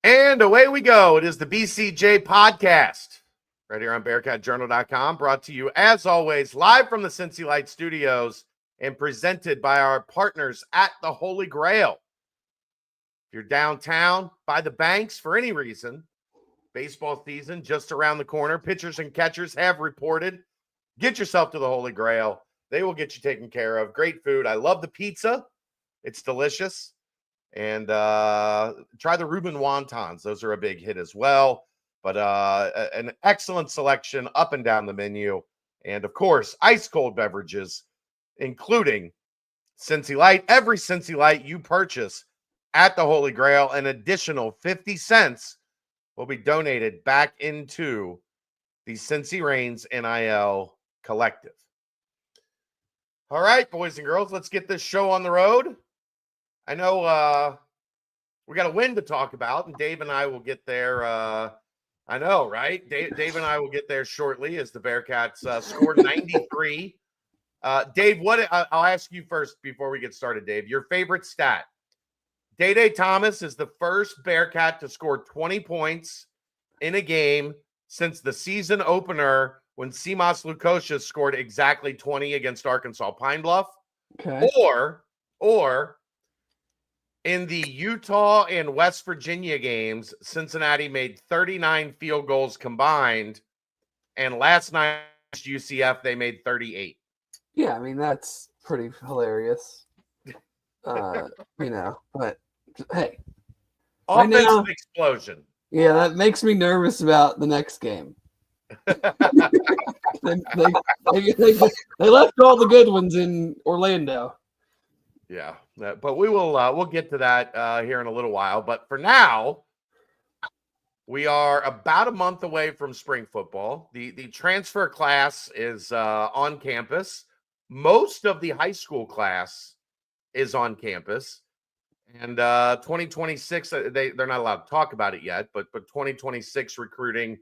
And away we go. It is the BCJ Podcast right here on BearcatJournal.com, brought to you, as always, live from the Cincy Light Studios and presented by our partners at the Holy Grail. If you're downtown, by the banks for any reason, baseball season just around the corner, pitchers and catchers have reported. Get yourself to the Holy Grail. They will get you taken care of. Great food. I love the pizza. It's delicious. And try the Reuben wontons. Those are a big hit as well. But an excellent selection up and down the menu. And, of course, ice-cold beverages, including Cincy Light. Every Cincy Light you purchase at the Holy Grail, an additional 50 cents will be donated back into the Cincy Reigns NIL Collective. All right, boys and girls, let's get this show on the road. I know we got a win to talk about, and Dave and I will get there. I know, right? Dave and I will get there shortly as the Bearcats scored 93. Dave, I'll ask you first before we get started, Dave. Your favorite stat. Day Thomas is the first Bearcat to score 20 points in a game since the season opener when Simas Lukosius scored exactly 20 against Arkansas Pine Bluff. Okay. Or in the Utah and West Virginia games, Cincinnati made 39 field goals combined, and last night against UCF they made 38. Yeah, I mean that's pretty hilarious. But hey, offensive explosion. Yeah, that makes me nervous about the next game. they left all the good ones in Orlando. Yeah, but we'll get to that here in a little while. But for now, we are about a month away from spring football. The transfer class is on campus. Most of the high school class is on campus. And 2026, they're not allowed to talk about it yet, but 2026 recruiting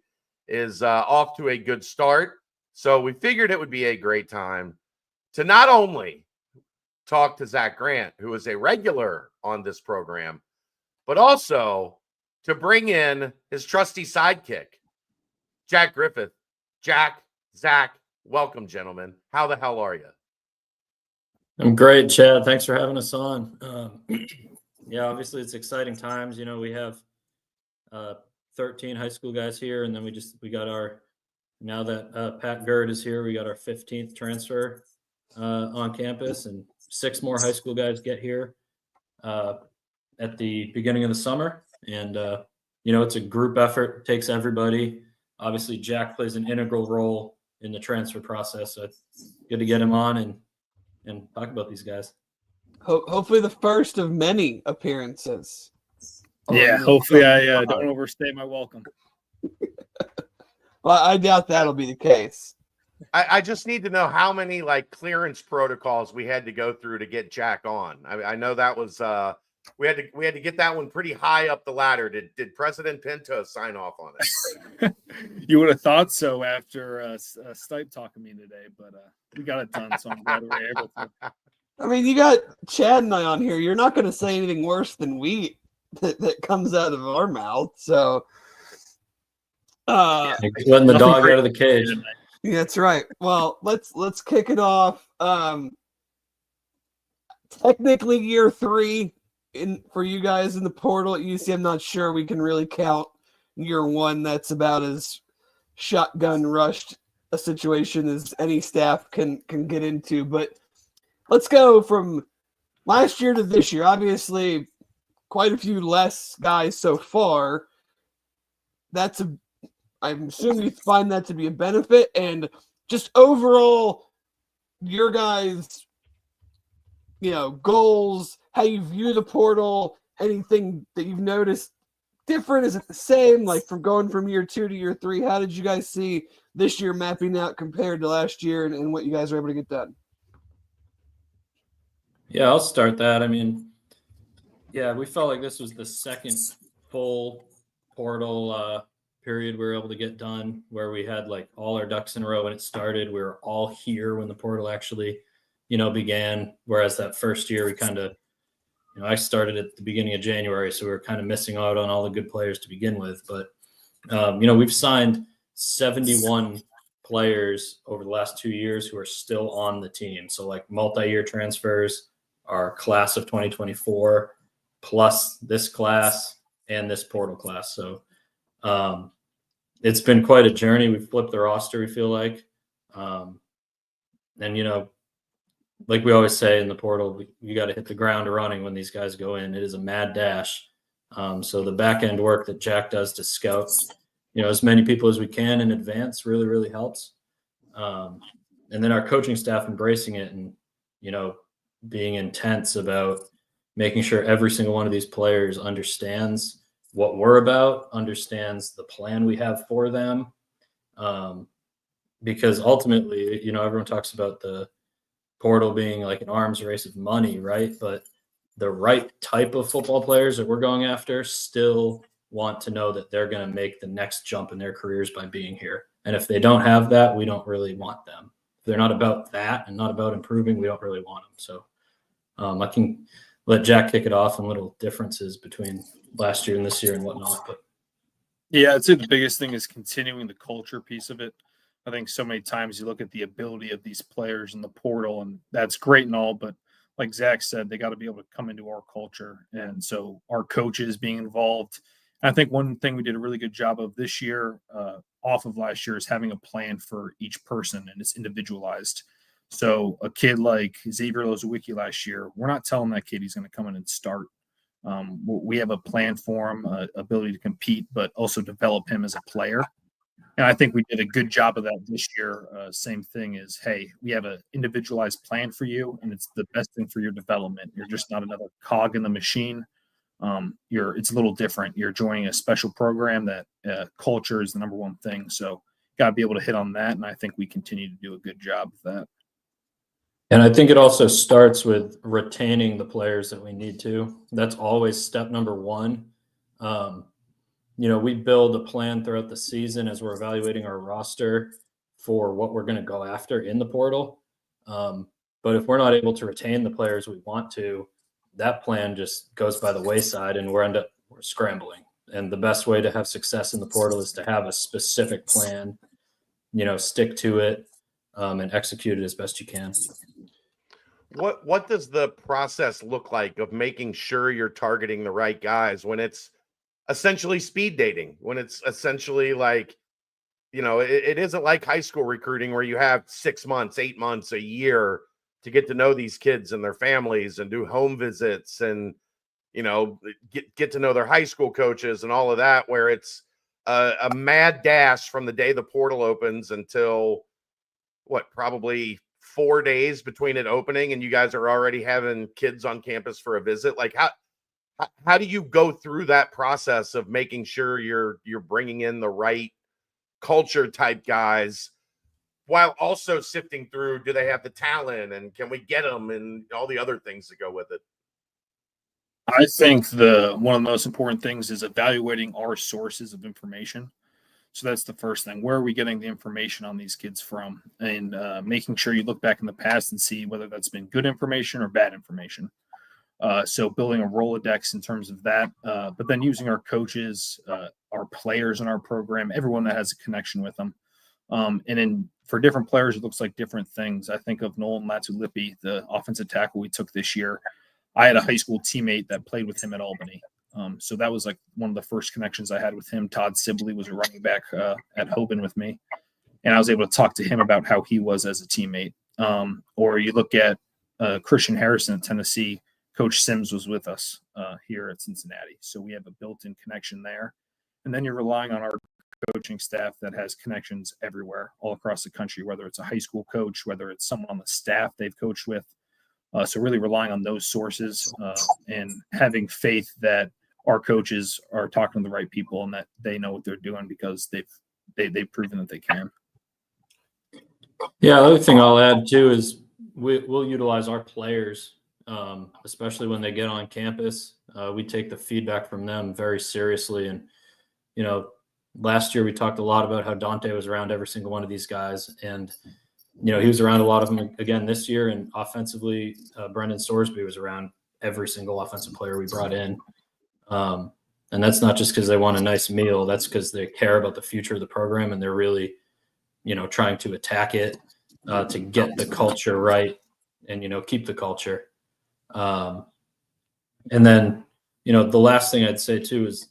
is off to a good start. So we figured it would be a great time to not only talk to Zach Grant, who is a regular on this program, but also to bring in his trusty sidekick, Jack Griffith. Zach, welcome, gentlemen. How the hell are you? I'm great, Chad. Thanks for having us on. Yeah, obviously it's exciting times. You know, we have 13 high school guys here, and then we got our, now that Pat Gerd is here, we got our 15th transfer on campus, and 6 more high school guys get here at the beginning of the summer. And, it's a group effort. It takes everybody. Obviously, Jack plays an integral role in the transfer process. So it's good to get him on and talk about these guys. Hopefully the first of many appearances. Yeah, hopefully I don't overstay my welcome. Well, I doubt that'll be the case. I just need to know how many clearance protocols we had to go through to get Jack on. I know that was we had to get that one pretty high up the ladder. Did President Pinto sign off on it? You would have thought so after Stipe talking to me today, but we got it done, so I'm glad we were able to. I mean, you got Chad and I on here. You're not going to say anything worse than that comes out of our mouth. So, letting the dog out of the cage. Yeah, that's right. Well, let's kick it off. Technically, year 3 for you guys in the portal at UC. I'm not sure we can really count year 1. That's about as shotgun rushed a situation as any staff can get into. But let's go from last year to this year. Obviously, quite a few less guys so far. I'm assuming you find that to be a benefit. And just overall, your guys, goals, how you view the portal, anything that you've noticed different? Is it the same, from going from year 2 to year 3? How did you guys see this year mapping out compared to last year and what you guys were able to get done? Yeah, I'll start that. I mean, yeah, we felt like this was the second full portal period we were able to get done, where we had all our ducks in a row when it started. We were all here when the portal actually, began. Whereas that first year we kind of, I started at the beginning of January, so we were kind of missing out on all the good players to begin with. But, we've signed 71 players over the last 2 years who are still on the team. So like multi-year transfers, our class of 2024, plus this class and this portal class. So it's been quite a journey. We've flipped the roster, we feel like. And, like we always say in the portal, you got to hit the ground running when these guys go in. It is a mad dash. So the back end work that Jack does to scout, as many people as we can in advance really, really helps. And then our coaching staff embracing it and, being intense about making sure every single one of these players understands what we're about, understands the plan we have for them. Because ultimately, everyone talks about the portal being like an arms race of money, right? But the right type of football players that we're going after still want to know that they're going to make the next jump in their careers by being here. And if they don't have that, we don't really want them. If they're not about that and not about improving, we don't really want them. So I can let Jack kick it off on little differences between last year and this year and whatnot. But yeah, I'd say the biggest thing is continuing the culture piece of it. I think so many times you look at the ability of these players in the portal, and that's great and all, but like Zach said, they got to be able to come into our culture. And so our coaches being involved. And I think one thing we did a really good job of this year, off of last year, is having a plan for each person, and it's individualized. So a kid like Xavier Lozowicki last year, we're not telling that kid he's going to come in and start. We have a plan for him, ability to compete, but also develop him as a player. And I think we did a good job of that this year. Same thing is, hey, we have an individualized plan for you, and it's the best thing for your development. You're just not another cog in the machine. It's a little different. You're joining a special program that culture is the number one thing. So got to be able to hit on that, and I think we continue to do a good job of that. And I think it also starts with retaining the players that we need to. That's always step number one. We build a plan throughout the season as we're evaluating our roster for what we're going to go after in the portal. But if we're not able to retain the players we want to, that plan just goes by the wayside and we're scrambling. And the best way to have success in the portal is to have a specific plan, stick to it, and execute it as best you can. What does the process look like of making sure you're targeting the right guys when it's essentially speed dating, when it's essentially like, it isn't like high school recruiting where you have 6 months, 8 months, a year to get to know these kids and their families and do home visits and, get to know their high school coaches and all of that, where it's a mad dash from the day the portal opens until probably 4 days between it opening and you guys are already having kids on campus for a visit. Like how do you go through that process of making sure you're bringing in the right culture type guys while also sifting through, do they have the talent and can we get them and all the other things that go with it? I think one of the most important things is evaluating our sources of information. So that's the first thing. Where are we getting the information on these kids from? And making sure you look back in the past and see whether that's been good information or bad information. So building a Rolodex in terms of that, but then using our coaches, our players in our program, everyone that has a connection with them. And then for different players, it looks like different things. I think of Nolan Latulipi, the offensive tackle we took this year. I had a high school teammate that played with him at Albany. So that was like one of the first connections I had with him. Todd Sibley was a running back at Hoban with me. And I was able to talk to him about how he was as a teammate. Or you look at Christian Harrison at Tennessee. Coach Sims was with us here at Cincinnati. So we have a built-in connection there. And then you're relying on our coaching staff that has connections everywhere, all across the country, whether it's a high school coach, whether it's someone on the staff they've coached with. So really relying on those sources and having faith that our coaches are talking to the right people and that they know what they're doing because they've proven that they can. Yeah, the other thing I'll add too is we'll utilize our players, especially when they get on campus. We take the feedback from them very seriously. And, last year we talked a lot about how Dante was around every single one of these guys. And, he was around a lot of them again this year. And offensively, Brendan Sorsby was around every single offensive player we brought in. And that's not just because they want a nice meal. That's because they care about the future of the program, and they're really, trying to attack it to get the culture right and, keep the culture. And then, the last thing I'd say too is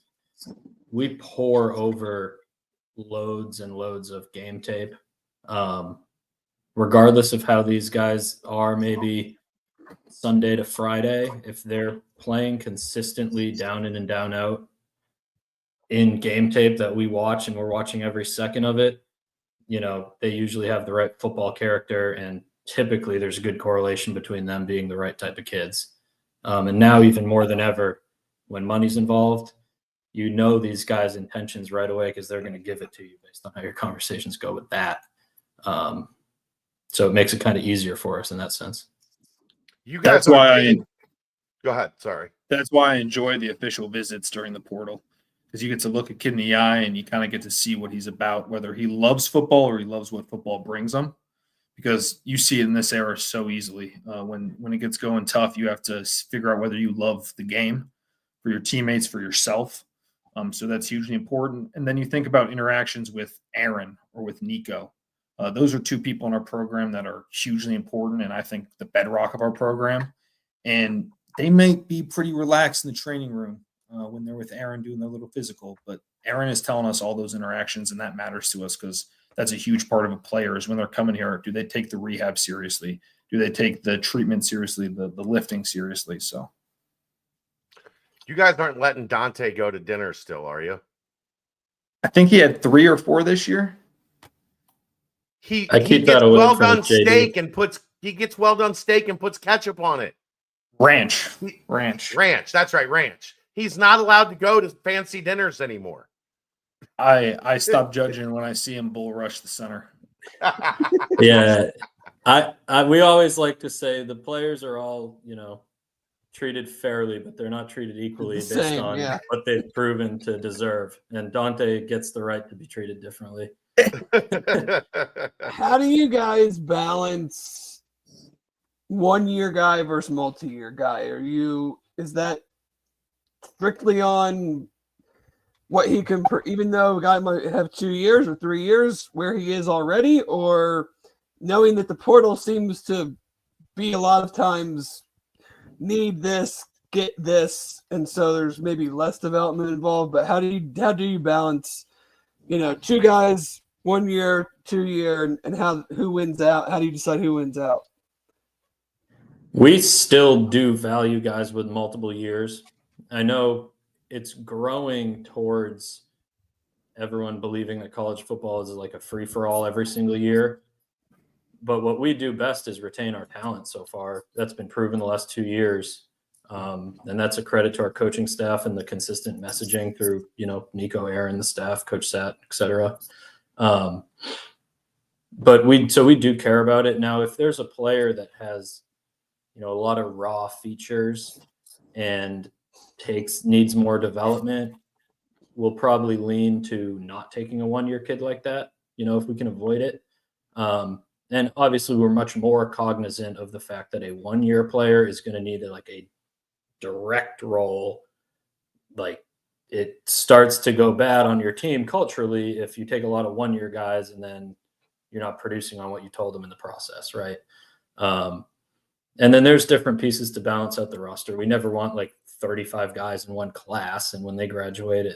we pour over loads and loads of game tape. Regardless of how these guys are, maybe Sunday to Friday, if they're playing consistently down in and down out in game tape that we watch, and we're watching every second of it, they usually have the right football character, and typically there's a good correlation between them being the right type of kids. And now even more than ever, when money's involved, these guys' intentions right away because they're going to give it to you based on how your conversations go with that. So it makes it kind of easier for us in that sense. You guys That's why go ahead. Sorry. That's why I enjoy the official visits during the portal, because you get to look a kid in the eye and you kind of get to see what he's about, whether he loves football or he loves what football brings him. Because you see it in this era so easily. When it gets going tough, you have to figure out whether you love the game for your teammates, for yourself. So that's hugely important. And then you think about interactions with Aaron or with Nico. Those are two people in our program that are hugely important, and I think the bedrock of our program. And they may be pretty relaxed in the training room when they're with Aaron doing their little physical, but Aaron is telling us all those interactions, and that matters to us because that's a huge part of a player is when they're coming here. Do they take the rehab seriously? Do they take the treatment seriously, the lifting seriously? So You guys aren't letting Dante go to dinner still, are you? I think he had 3 or 4 this year. He keep gets that away well from done JD. steak and puts ketchup on it. Ranch. That's right, ranch. He's not allowed to go to fancy dinners anymore. I stop judging when I see him bull rush the center. Yeah. We always like to say the players are all, treated fairly, but they're not treated equally based on what they've proven to deserve. And Dante gets the right to be treated differently. How do you guys balance 1-year guy versus multi-year guy? Is that strictly on what he can, even though a guy might have 2 years or 3 years where he is already, or knowing that the portal seems to be a lot of times need this, get this, and so there's maybe less development involved, but how do you balance, 2 guys, 1 year, 2 year, and who wins out? How do you decide who wins out? We still do value guys with multiple years. I know it's growing towards everyone believing that college football is like a free-for-all every single year. But what we do best is retain our talent so far. That's been proven the last 2 years. And that's a credit to our coaching staff and the consistent messaging through, Nico, Aaron, the staff, Coach Sat, et cetera. But we do care about it. Now, if there's a player that has, a lot of raw features and needs more development, we'll probably lean to not taking a 1-year kid like that, if we can avoid it. And obviously we're much more cognizant of the fact that a 1-year player is going to need a direct role. Like, it starts to go bad on your team culturally if you take a lot of 1-year guys and then you're not producing on what you told them in the process, right? And then there's different pieces to balance out the roster. We never want 35 guys in one class, and when they graduate,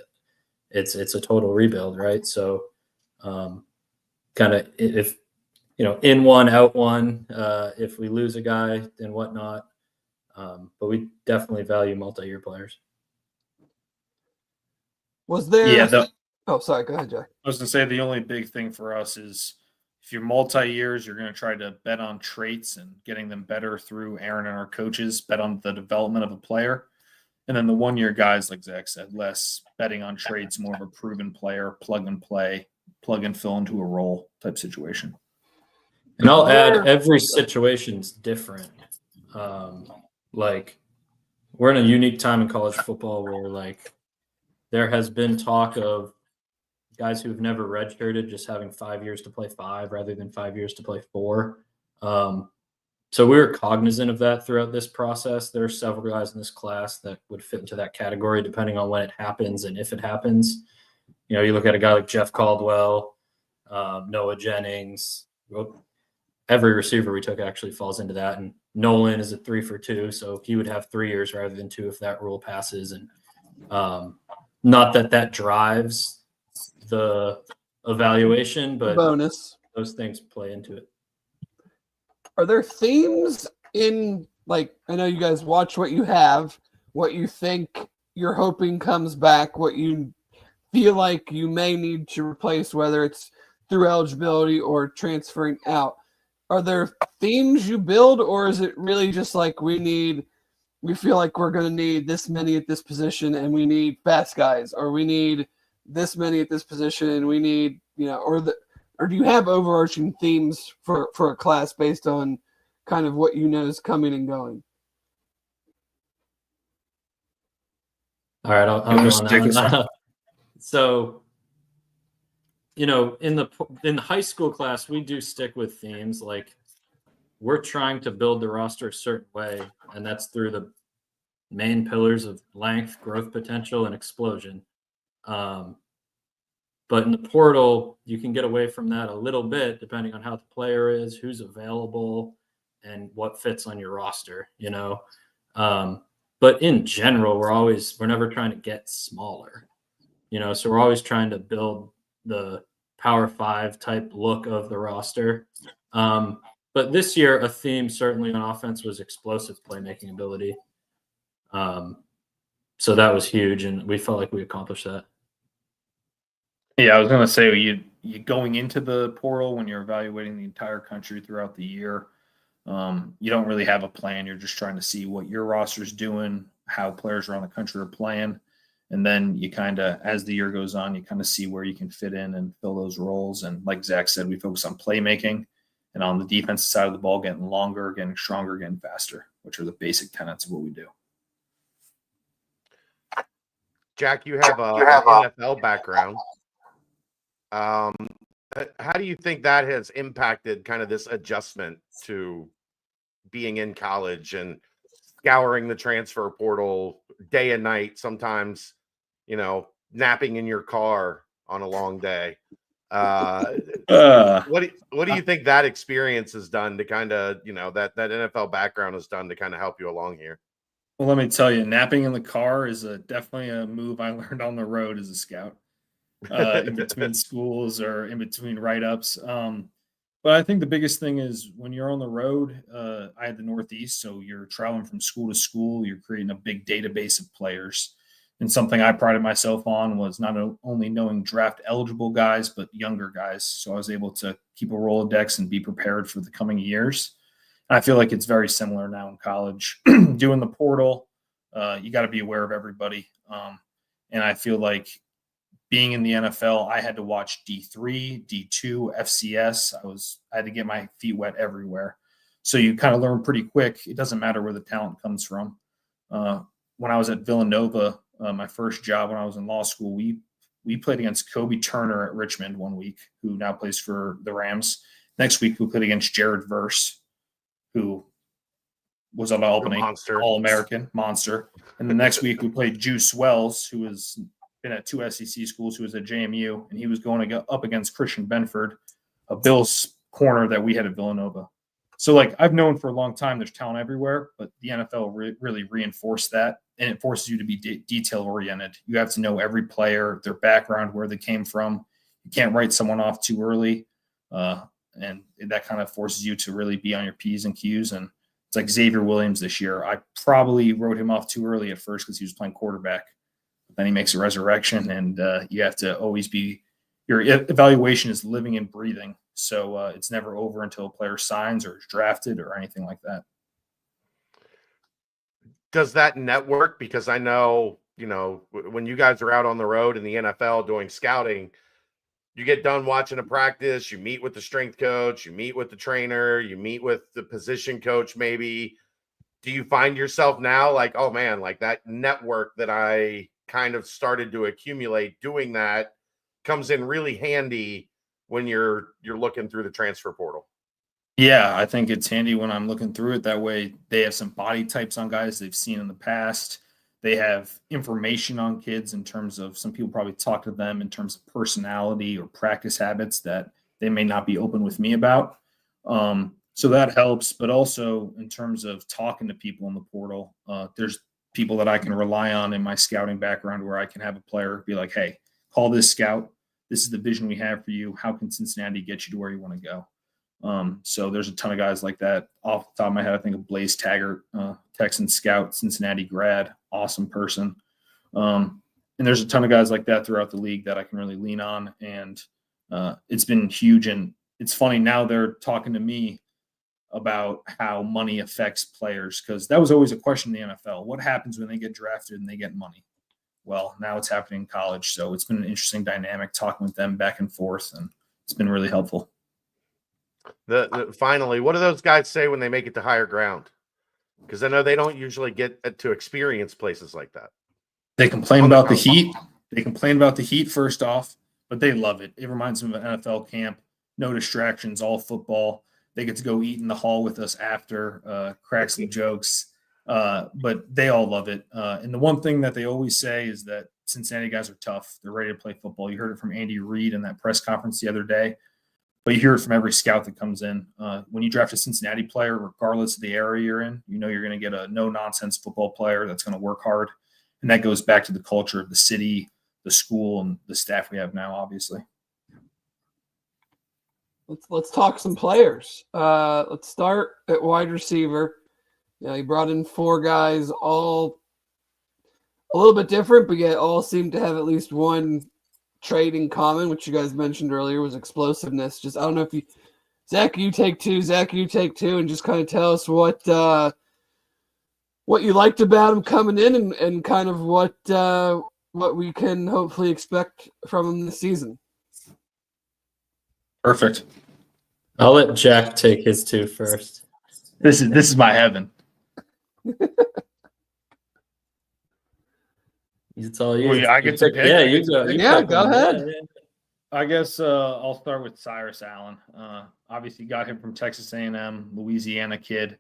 it's a total rebuild, right? So kind of if in one, out one, if we lose a guy and whatnot. But we definitely value multi-year players. Was there? Yeah. Oh, sorry. Go ahead, Jack. I was going to say the only big thing for us is if you're multi-years, you're going to try to bet on traits and getting them better through Aaron and our coaches, bet on the development of a player. And then the 1-year guys, like Zach said, less betting on traits, more of a proven player, plug and play, plug and fill into a role type situation. And I'll add, every situation's different. We're in a unique time in college football where there has been talk of guys who've never redshirted just having 5 years to play 5 rather than 5 years to play 4. So we were cognizant of that throughout this process. There are several guys in this class that would fit into that category, depending on when it happens and if it happens. You know, you look at a guy like Jeff Caldwell, Noah Jennings. Every receiver we took actually falls into that. And Nolan is a 3 for 2, so he would have 3 years rather than 2 if that rule passes. And not that drives the evaluation, but bonus. Those things play into it. Are there themes in, like, I know you guys watch what you have, what you think you're hoping comes back, what you feel like you may need to replace, whether it's through eligibility or transferring out? Are there themes you build, or is it really just like we feel like we're going to need this many at this position and we need fast guys, or we need this many at this position and we need, or do you have overarching themes for a class based on kind of what you know is coming and going? All right, I'll go on that one. So, in the high school class, we do stick with themes. Like, we're trying to build the roster a certain way, and that's through the main pillars of length, growth potential, and explosion. But in the portal, you can get away from that a little bit depending on how the player is, who's available, and what fits on your roster, But in general, we're never trying to get smaller, so we're always trying to build the Power 5 type look of the roster. But this year, a theme certainly on offense was explosive playmaking ability. So that was huge, and we felt like we accomplished that. Yeah, I was going to say, you going into the portal when you're evaluating the entire country throughout the year, you don't really have a plan. You're just trying to see what your roster's doing, how players around the country are playing. And then you kind of, as the year goes on, you kind of see where you can fit in and fill those roles. And like Zach said, we focus on playmaking and on the defensive side of the ball, getting longer, getting stronger, getting faster, which are the basic tenets of what we do. Jack, you have an NFL background. How do you think that has impacted kind of this adjustment to being in college and scouring the transfer portal day and night, sometimes, napping in your car on a long day? What do you think that experience has done to kind of, that NFL background has done to kind of help you along here? Well, let me tell you, napping in the car is definitely a move I learned on the road as a scout. In between schools or in between write-ups. But I think the biggest thing is when you're on the road, I had the Northeast, so you're traveling from school to school, you're creating a big database of players. And something I prided myself on was not only knowing draft eligible guys, but younger guys. So I was able to keep a Rolodex and be prepared for the coming years. And I feel like it's very similar now in college. Doing the portal, you got to be aware of everybody. And I feel like being in the NFL, I had to watch D3, D2, FCS. I had to get my feet wet everywhere. So you kind of learn pretty quick. It doesn't matter where the talent comes from. When I was at Villanova, my first job when I was in law school, we played against Kobe Turner at Richmond one week, who now plays for the Rams. Next week, we played against Jared Verse, who was at Albany, All-American monster. And the next week, we played Juice Wells, who was been at 2 SEC schools, who was at JMU, and he was going to go up against Christian Benford, a Bills corner that we had at Villanova. So, I've known for a long time there's talent everywhere, but the NFL really reinforced that, and it forces you to be detail-oriented. You have to know every player, their background, where they came from. You can't write someone off too early, and that kind of forces you to really be on your P's and Q's. And it's like Xavier Williams this year. I probably wrote him off too early at first because he was playing quarterback. Then he makes a resurrection, and you have to always be – your evaluation is living and breathing. So it's never over until a player signs or is drafted or anything like that. Does that network? Because I know, when you guys are out on the road in the NFL doing scouting, you get done watching a practice, you meet with the strength coach, you meet with the trainer, you meet with the position coach maybe. Do you find yourself now like, oh, man, like that network that I – kind of started to accumulate doing that comes in really handy when you're looking through the transfer portal? Yeah, I think it's handy when I'm looking through it. That way they have some body types on guys they've seen in the past. They have information on kids in terms of, some people probably talk to them in terms of personality or practice habits that they may not be open with me about. So that helps. But also in terms of talking to people in the portal, there's people that I can rely on in my scouting background where I can have a player be like, hey, call this scout. This is the vision we have for you. How can Cincinnati get you to where you want to go? So there's a ton of guys like that. Off the top of my head, I think of Blaze Taggart, Texan scout, Cincinnati grad, awesome person. And there's a ton of guys like that throughout the league that I can really lean on. And it's been huge. And it's funny, now they're talking to me about how money affects players, because that was always a question in the NFL. What happens when they get drafted and they get money? Well, now it's happening in college. So it's been an interesting dynamic talking with them back and forth, and it's been really helpful. Finally, what do those guys say when they make it to higher ground? Because I know they don't usually get to experience places like that. They complain about the heat. They complain about the heat first off, but they love it. It reminds them of an NFL camp. No distractions, all football. They get to go eat in the hall with us after, crack some jokes. But they all love it. And the one thing that they always say is that Cincinnati guys are tough. They're ready to play football. You heard it from Andy Reid in that press conference the other day. But you hear it from every scout that comes in. When you draft a Cincinnati player, regardless of the area you're in, you know you're going to get a no-nonsense football player that's going to work hard. And that goes back to the culture of the city, the school, and the staff we have now, obviously. Let's talk some players. Let's start at wide receiver. You brought in 4 guys, all a little bit different, but yet all seem to have at least one trait in common, which you guys mentioned earlier was explosiveness. Just, I don't know if you, Zach, you take 2, and just kind of tell us what you liked about him coming in, and kind of what we can hopefully expect from him this season. Perfect. I'll let Jack take his 2 first. This is my heaven. It's all you. Well, yeah, I get to pick. Yeah, you go. Go ahead. Yeah. I guess I'll start with Cyrus Allen. Obviously, got him from Texas A&M, Louisiana kid.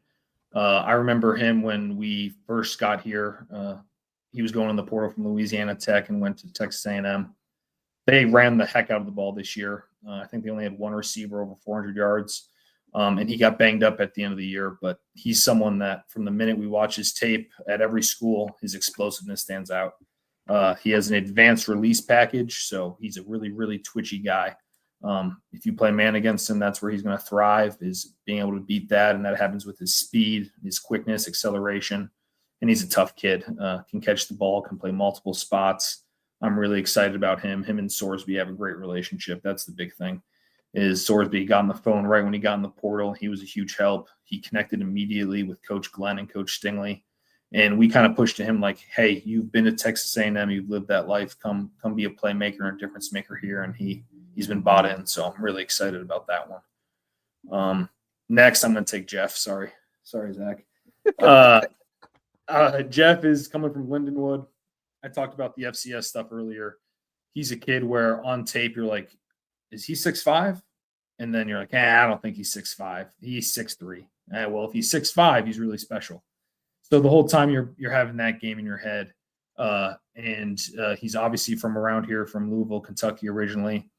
I remember him when we first got here. He was going in the portal from Louisiana Tech and went to Texas A&M. They ran the heck out of the ball this year. I think they only had 1 receiver over 400 yards, and he got banged up at the end of the year. But he's someone that, from the minute we watch his tape at every school, his explosiveness stands out. He has an advanced release package, so he's a really, really twitchy guy. If you play man against him, that's where he's going to thrive, is being able to beat that, and that happens with his speed, his quickness, acceleration, and he's a tough kid. Can catch the ball, can play multiple spots. I'm really excited about him. Him and Sorsby have a great relationship. That's the big thing, is Sorsby got on the phone right when he got in the portal. He was a huge help. He connected immediately with Coach Glenn and Coach Stingley. And we kind of pushed to him like, hey, you've been to Texas A&M, you've lived that life. Come be a playmaker and a difference maker here. And he's been bought in. So I'm really excited about that one. Next, I'm going to take Jeff. Sorry, Zach. Jeff is coming from Lindenwood. I talked about the FCS stuff earlier. He's a kid where on tape you're like, is he 6'5"? And then you're like, I don't think he's 6'5". He's 6'3". Well, if he's 6'5", he's really special. So the whole time you're having that game in your head. And he's obviously from around here, from Louisville, Kentucky originally.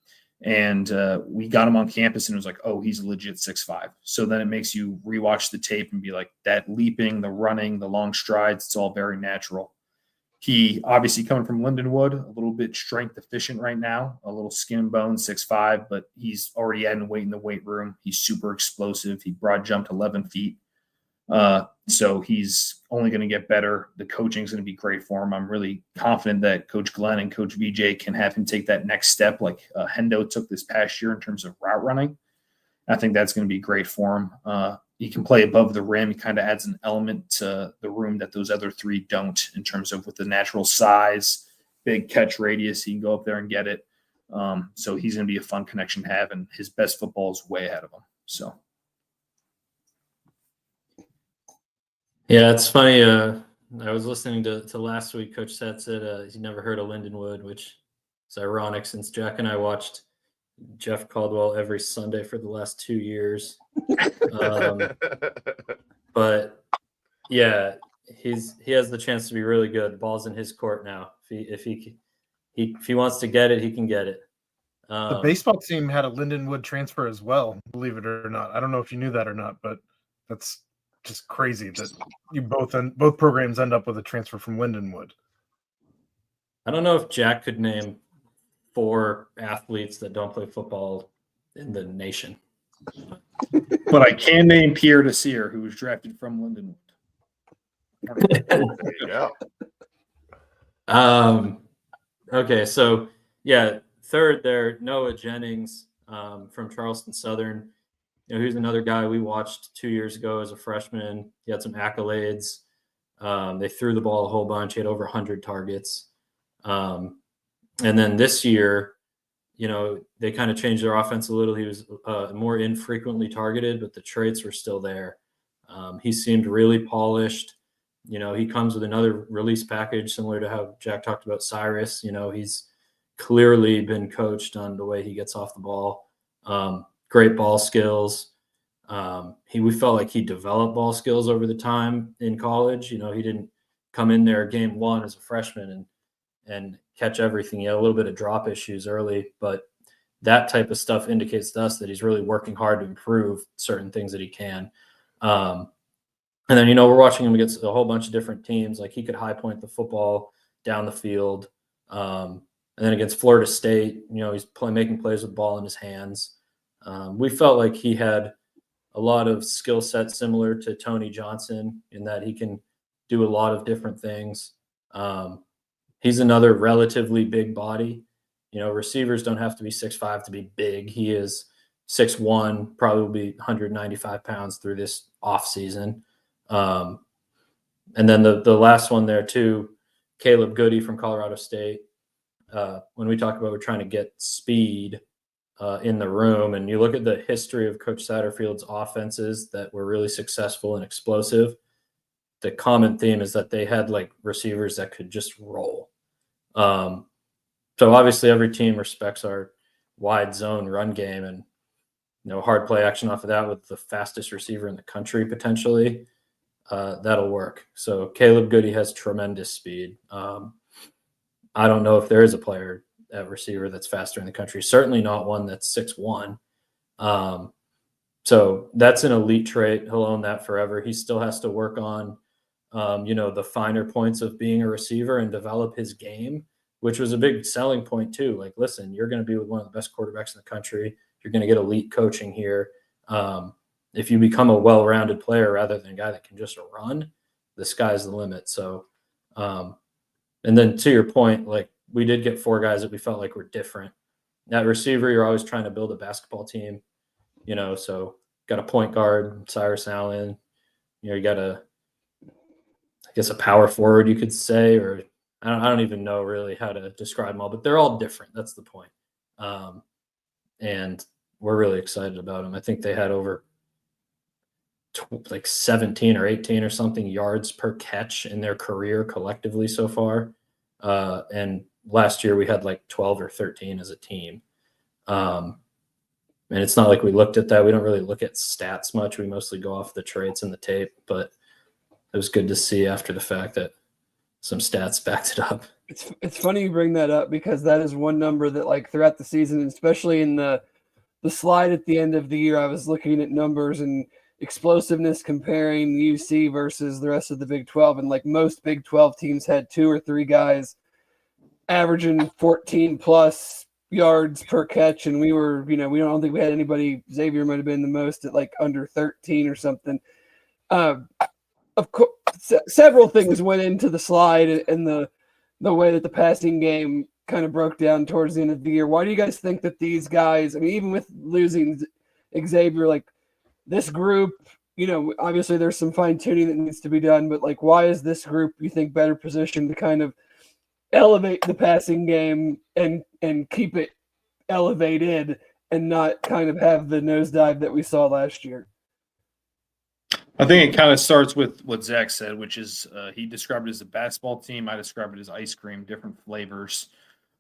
And we got him on campus and it was like, oh, he's a legit 6'5". So then it makes you rewatch the tape and be like, that leaping, the running, the long strides, it's all very natural. He obviously coming from Lindenwood, a little bit strength deficient right now, a little skin and bone, 6'5", but he's already adding weight in the weight room. He's super explosive. He broad jumped 11 feet. So he's only going to get better. The coaching is going to be great for him. I'm really confident that Coach Glenn and Coach VJ can have him take that next step like Hendo took this past year in terms of route running. I think that's going to be great for him. He can play above the rim. He kind of adds an element to the room that those other 3 don't, in terms of with the natural size, big catch radius. He can go up there and get it. So he's going to be a fun connection to have, and his best football is way ahead of him. So. Yeah, it's funny. I was listening to last week. Coach Seth said he never heard of Lindenwood, which is ironic since Jack and I watched Jeff Caldwell every Sunday for the last 2 years. But yeah, he has the chance to be really good. Ball's in his court now. If he wants to get it, he can get it. The baseball team had a Lindenwood transfer as well, believe it or not. I don't know if you knew that or not, but that's just crazy that you both programs end up with a transfer from Lindenwood. I don't know if Jack could name 4 athletes that don't play football in the nation. But I can name Pierre Desir, who was drafted from Lindenwood. There you go. Okay, so yeah, third there, Noah Jennings from Charleston Southern. You know, he's another guy we watched 2 years ago as a freshman. He had some accolades. They threw the ball a whole bunch. He had over 100 targets. And then this year, you know, they kind of changed their offense a little. He was more infrequently targeted, but the traits were still there. He seemed really polished. You know, he comes with another release package similar to how Jack talked about Cyrus. You know, he's clearly been coached on the way he gets off the ball. Great ball skills. We felt like he developed ball skills over the time in college. You know, he didn't come in there game one as a freshman and catch everything. He had a little bit of drop issues early, but that type of stuff indicates to us that he's really working hard to improve certain things that he can. And then, you know, we're watching him against a whole bunch of different teams. Like he could high point the football down the field. And then against Florida State, you know, he's making plays with the ball in his hands. We felt like he had a lot of skill set similar to Tony Johnson in that he can do a lot of different things. He's another relatively big body. You know, receivers don't have to be 6'5" to be big. He is 6'1", probably will be 195 pounds through this offseason. And then the last one there too, Caleb Goody from Colorado State. When we talk about we're trying to get speed in the room, and you look at the history of Coach Satterfield's offenses that were really successful and explosive, the common theme is that they had like receivers that could just roll. So obviously every team respects our wide zone run game and, you know, hard play action off of that with the fastest receiver in the country potentially. That'll work. So Caleb Goody has tremendous speed. I don't know if there is a player at receiver that's faster in the country. Certainly not one that's 6'1". So that's an elite trait. He'll own that forever. He still has to work on, you know, the finer points of being a receiver and develop his game, which was a big selling point too. Like, listen, you're going to be with one of the best quarterbacks in the country. You're going to get elite coaching here. If you become a well-rounded player rather than a guy that can just run, the sky's the limit. So, and then to your point, like we did get 4 guys that we felt like were different. That receiver, you're always trying to build a basketball team, you know, so got a point guard, Cyrus Allen, you know, you got a power forward, you could say, or I don't even know really how to describe them all, but they're all different. That's the point. And we're really excited about them. I think they had over like 17 or 18 or something yards per catch in their career collectively so far. And last year we had like 12 or 13 as a team. And it's not like we looked at that. We don't really look at stats much. We mostly go off the traits and the tape, but it was good to see after the fact that some stats backed it up. It's funny you bring that up because that is one number that, like, throughout the season, especially in the slide at the end of the year, I was looking at numbers and explosiveness comparing UC versus the rest of the Big 12. And like most Big 12 teams had 2 or 3 guys averaging 14 plus yards per catch. And we were, you know, we don't think we had anybody. Xavier might've been the most at like under 13 or something. Of course, several things went into the slide and the way that the passing game kind of broke down towards the end of the year. Why do you guys think that these guys, I mean, even with losing Xavier, like this group, you know, obviously there's some fine tuning that needs to be done, but like, why is this group, you think, better positioned to kind of elevate the passing game and keep it elevated and not kind of have the nosedive that we saw last year? I think it kind of starts with what Zach said, which is he described it as a basketball team. I described it as ice cream, different flavors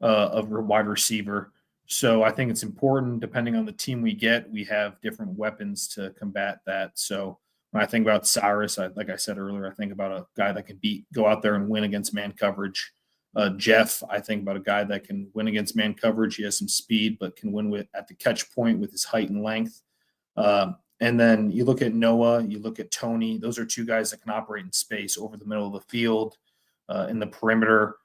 of wide receiver. So I think it's important, depending on the team we get, we have different weapons to combat that. So when I think about Cyrus, like I said earlier, I think about a guy that can go out there and win against man coverage. Jeff, I think about a guy that can win against man coverage. He has some speed, but can win at the catch point with his height and length. And then you look at Noah, you look at Tony. Those are two guys that can operate in space over the middle of the field, in the perimeter,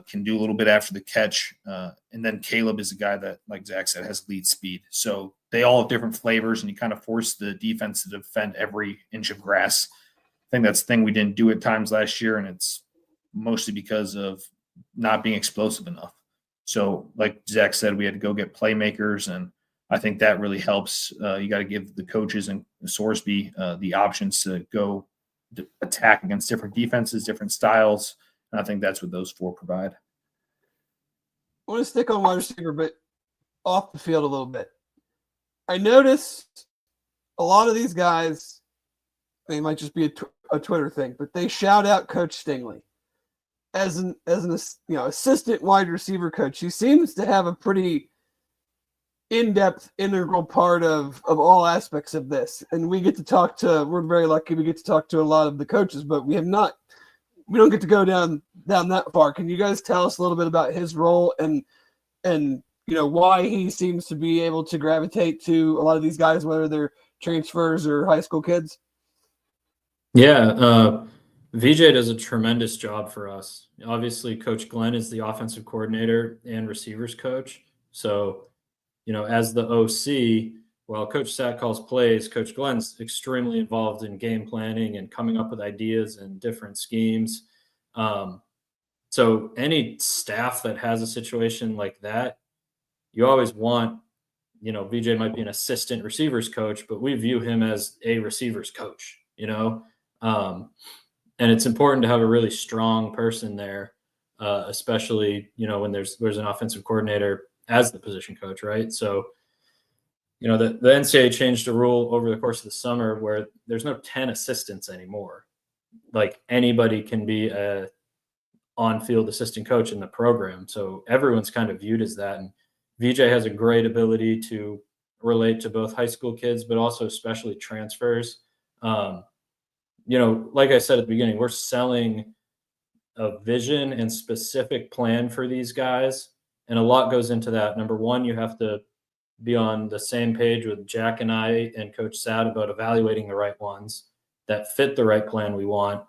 can do a little bit after the catch. And then Caleb is a guy that, like Zach said, has lead speed. So they all have different flavors, and you kind of force the defense to defend every inch of grass. I think that's the thing we didn't do at times last year, and it's mostly because of not being explosive enough. So like Zach said, we had to go get playmakers, and I think that really helps. You got to give the coaches and Sorsby the options to go attack against different defenses, different styles. And I think that's what those four provide. I want to stick on wide receiver, but off the field a little bit. I noticed a lot of these guys, they might just be a Twitter thing, but they shout out Coach Stingley as an assistant wide receiver coach. He seems to have a pretty in-depth, integral part of all aspects of this. And we get to talk to, we're very lucky we get to talk to a lot of the coaches, but we don't get to go down that far. Can you guys tell us a little bit about his role and why he seems to be able to gravitate to a lot of these guys, whether they're transfers or high school kids? Yeah, VJ does a tremendous job for us. Obviously, Coach Glenn is the offensive coordinator and receivers coach. So, as the OC, while Coach Satt calls plays, Coach Glenn's extremely involved in game planning and coming up with ideas and different schemes. So any staff that has a situation like that, you always want, VJ might be an assistant receivers coach, but we view him as a receivers coach, and it's important to have a really strong person there, especially, when there's an offensive coordinator as the position coach, right? So, the NCAA changed the rule over the course of the summer where there's no 10 assistants anymore. Like anybody can be a on-field assistant coach in the program. So everyone's kind of viewed as that. And VJ has a great ability to relate to both high school kids, but also especially transfers. Like I said at the beginning, we're selling a vision and specific plan for these guys. And a lot goes into that. Number one, you have to be on the same page with Jack and I and Coach Satt about evaluating the right ones that fit the right plan we want,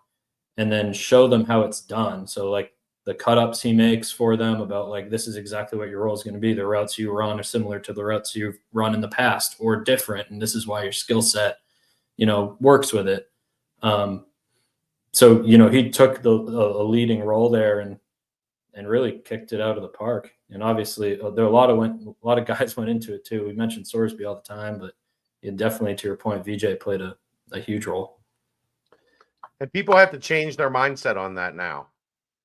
and then show them how it's done. So like the cut-ups he makes for them about like, this is exactly what your role is going to be. The routes you run are similar to the routes you've run in the past or different. And this is why your skill set, works with it. So, he took a leading role there and really kicked it out of the park. And obviously there are a lot of guys went into it too. We mentioned Sorsby all the time, but definitely, to your point, VJ played a huge role. And people have to change their mindset on that now,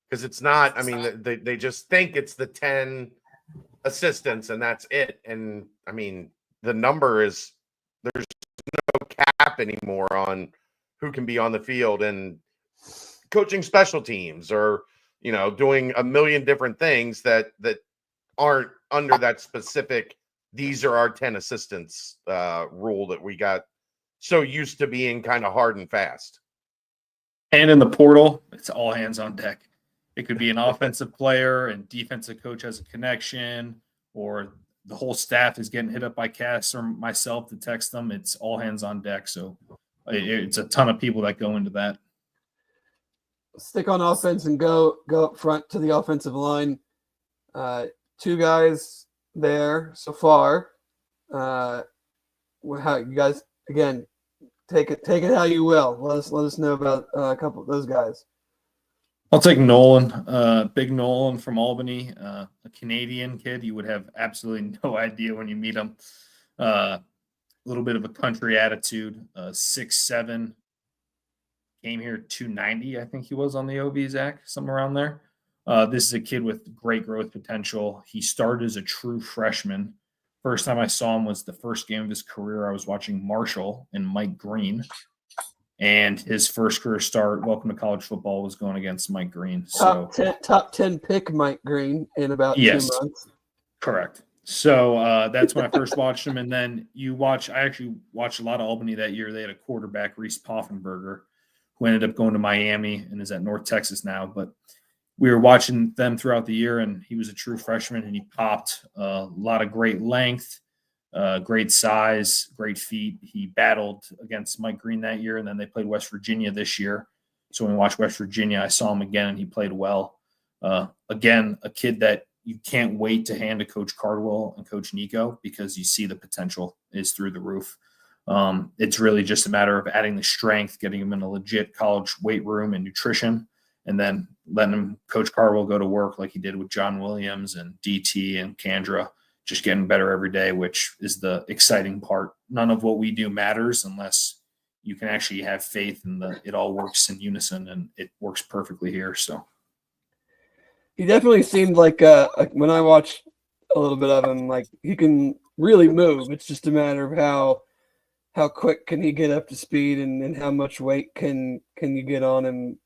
because it's not, they just think it's the 10 assistants and that's it. And the number is, there's no cap anymore on who can be on the field and coaching special teams or, doing a million different things that aren't under that specific, these are our 10 assistants rule that we got so used to being kind of hard and fast. And in the portal, it's all hands on deck. It could be an offensive player and defensive coach has a connection, or the whole staff is getting hit up by Cass or myself to text them. It's all hands on deck. So it's a ton of people that go into that. Stick on offense and go up front to the offensive line. Two guys there so far. How you guys, again, take it how you will. Let us know about a couple of those guys. I'll take Nolan, big Nolan from Albany, a Canadian kid. You would have absolutely no idea when you meet him. A little bit of a country attitude, 6'7", came here 290, I think he was on the OV, Zach, somewhere around there. This is a kid with great growth potential. He started as a true freshman. First time I saw him was the first game of his career. I was watching Marshall and Mike Green. And his first career start, welcome to college football, was going against Mike Green. So top 10 pick Mike Green in about 2 months. Correct. So that's when I first watched him. And then I actually watched a lot of Albany that year. They had a quarterback, Reese Poffenberger, who ended up going to Miami and is at North Texas now. But we were watching them throughout the year, and he was a true freshman, and he popped a lot of great length, great size, great feet. He battled against Mike Green that year, and then they played West Virginia this year. So when we watched West Virginia, I saw him again, and he played well. Again, a kid that you can't wait to hand to Coach Cardwell and Coach Nico because you see the potential is through the roof. It's really just a matter of adding the strength, getting him in a legit college weight room and nutrition, and then letting him, Coach Cardwell, go to work like he did with John Williams and DT and Kandra, just getting better every day, which is the exciting part. None of what we do matters unless you can actually have faith in it all works in unison, and it works perfectly here. So he definitely seemed like when I watched a little bit of him, like he can really move. It's just a matter of how quick can he get up to speed and how much weight can you get on him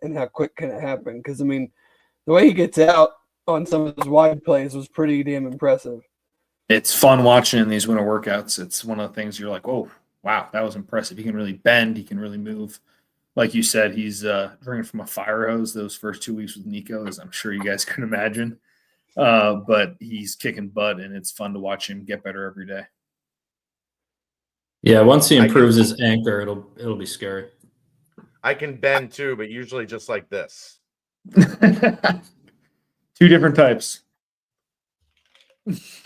and how quick can it happen? Because, I mean, the way he gets out on some of those wide plays was pretty damn impressive. It's fun watching in these winter workouts. It's one of the things you're like, oh, wow, that was impressive. He can really bend. He can really move. Like you said, he's drinking from a fire hose those first 2 weeks with Nico, as I'm sure you guys can imagine. But he's kicking butt, and it's fun to watch him get better every day. Yeah, once he improves his anchor, it'll be scary. I can bend too, but usually just like this. 2 different types.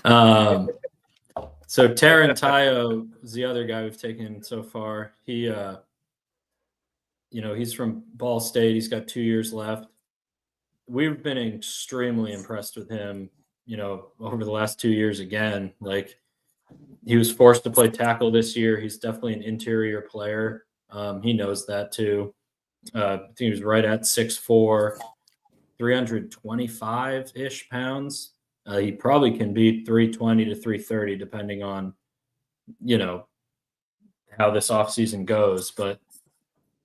So Taron Tayo is the other guy we've taken so far. He, he's from Ball State. He's got 2 years left. We've been extremely impressed with him, over the last 2 years again. Like, he was forced to play tackle this year. He's definitely an interior player. He knows that too. I think he was right at 6'4", 325-ish pounds. He probably can be 320 to 330, depending on, how this offseason goes. But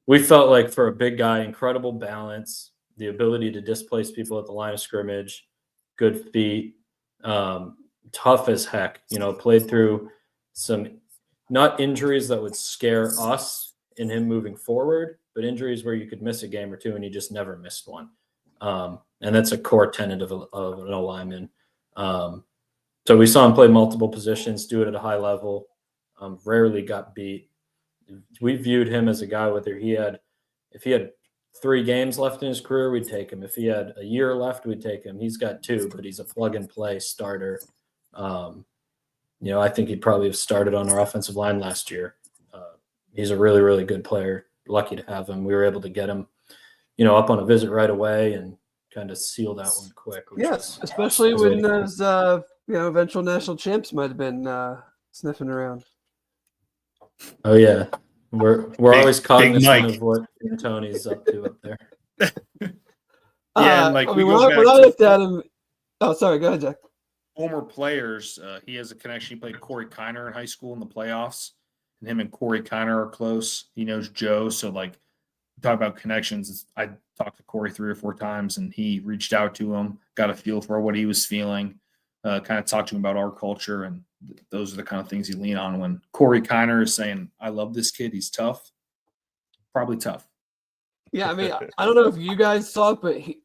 we felt like for a big guy, incredible balance, the ability to displace people at the line of scrimmage, good feet, tough as heck, played through some not injuries that would scare us in him moving forward, but injuries where you could miss a game or two, and he just never missed one. And that's a core tenet of an O-lineman. So we saw him play multiple positions, do it at a high level, rarely got beat. We viewed him as a guy, if he had 3 games left in his career, we'd take him. If he had a year left, we'd take him. He's got 2, but he's a plug-and-play starter. I think he'd probably have started on our offensive line last year. He's a really, really good player. Lucky to have him. We were able to get him, up on a visit right away and kind of seal that one quick. Yes, especially when those, eventual national champs might have been sniffing around. Oh yeah, we're always cognizant of what Tony's up to up there. Yeah, and when I looked at him. Oh, sorry. Go ahead, Jack. Former players, he has a connection. He played Corey Kiner in high school in the playoffs, and him and Corey Kiner are close. He knows Joe, so talk about connections. I talked to Corey 3 or 4 times, and he reached out to him, got a feel for what he was feeling, kind of talked to him about our culture, and those are the kind of things you lean on when Corey Kiner is saying, I love this kid, he's tough. Probably tough. Yeah, I mean, I don't know if you guys saw it, but he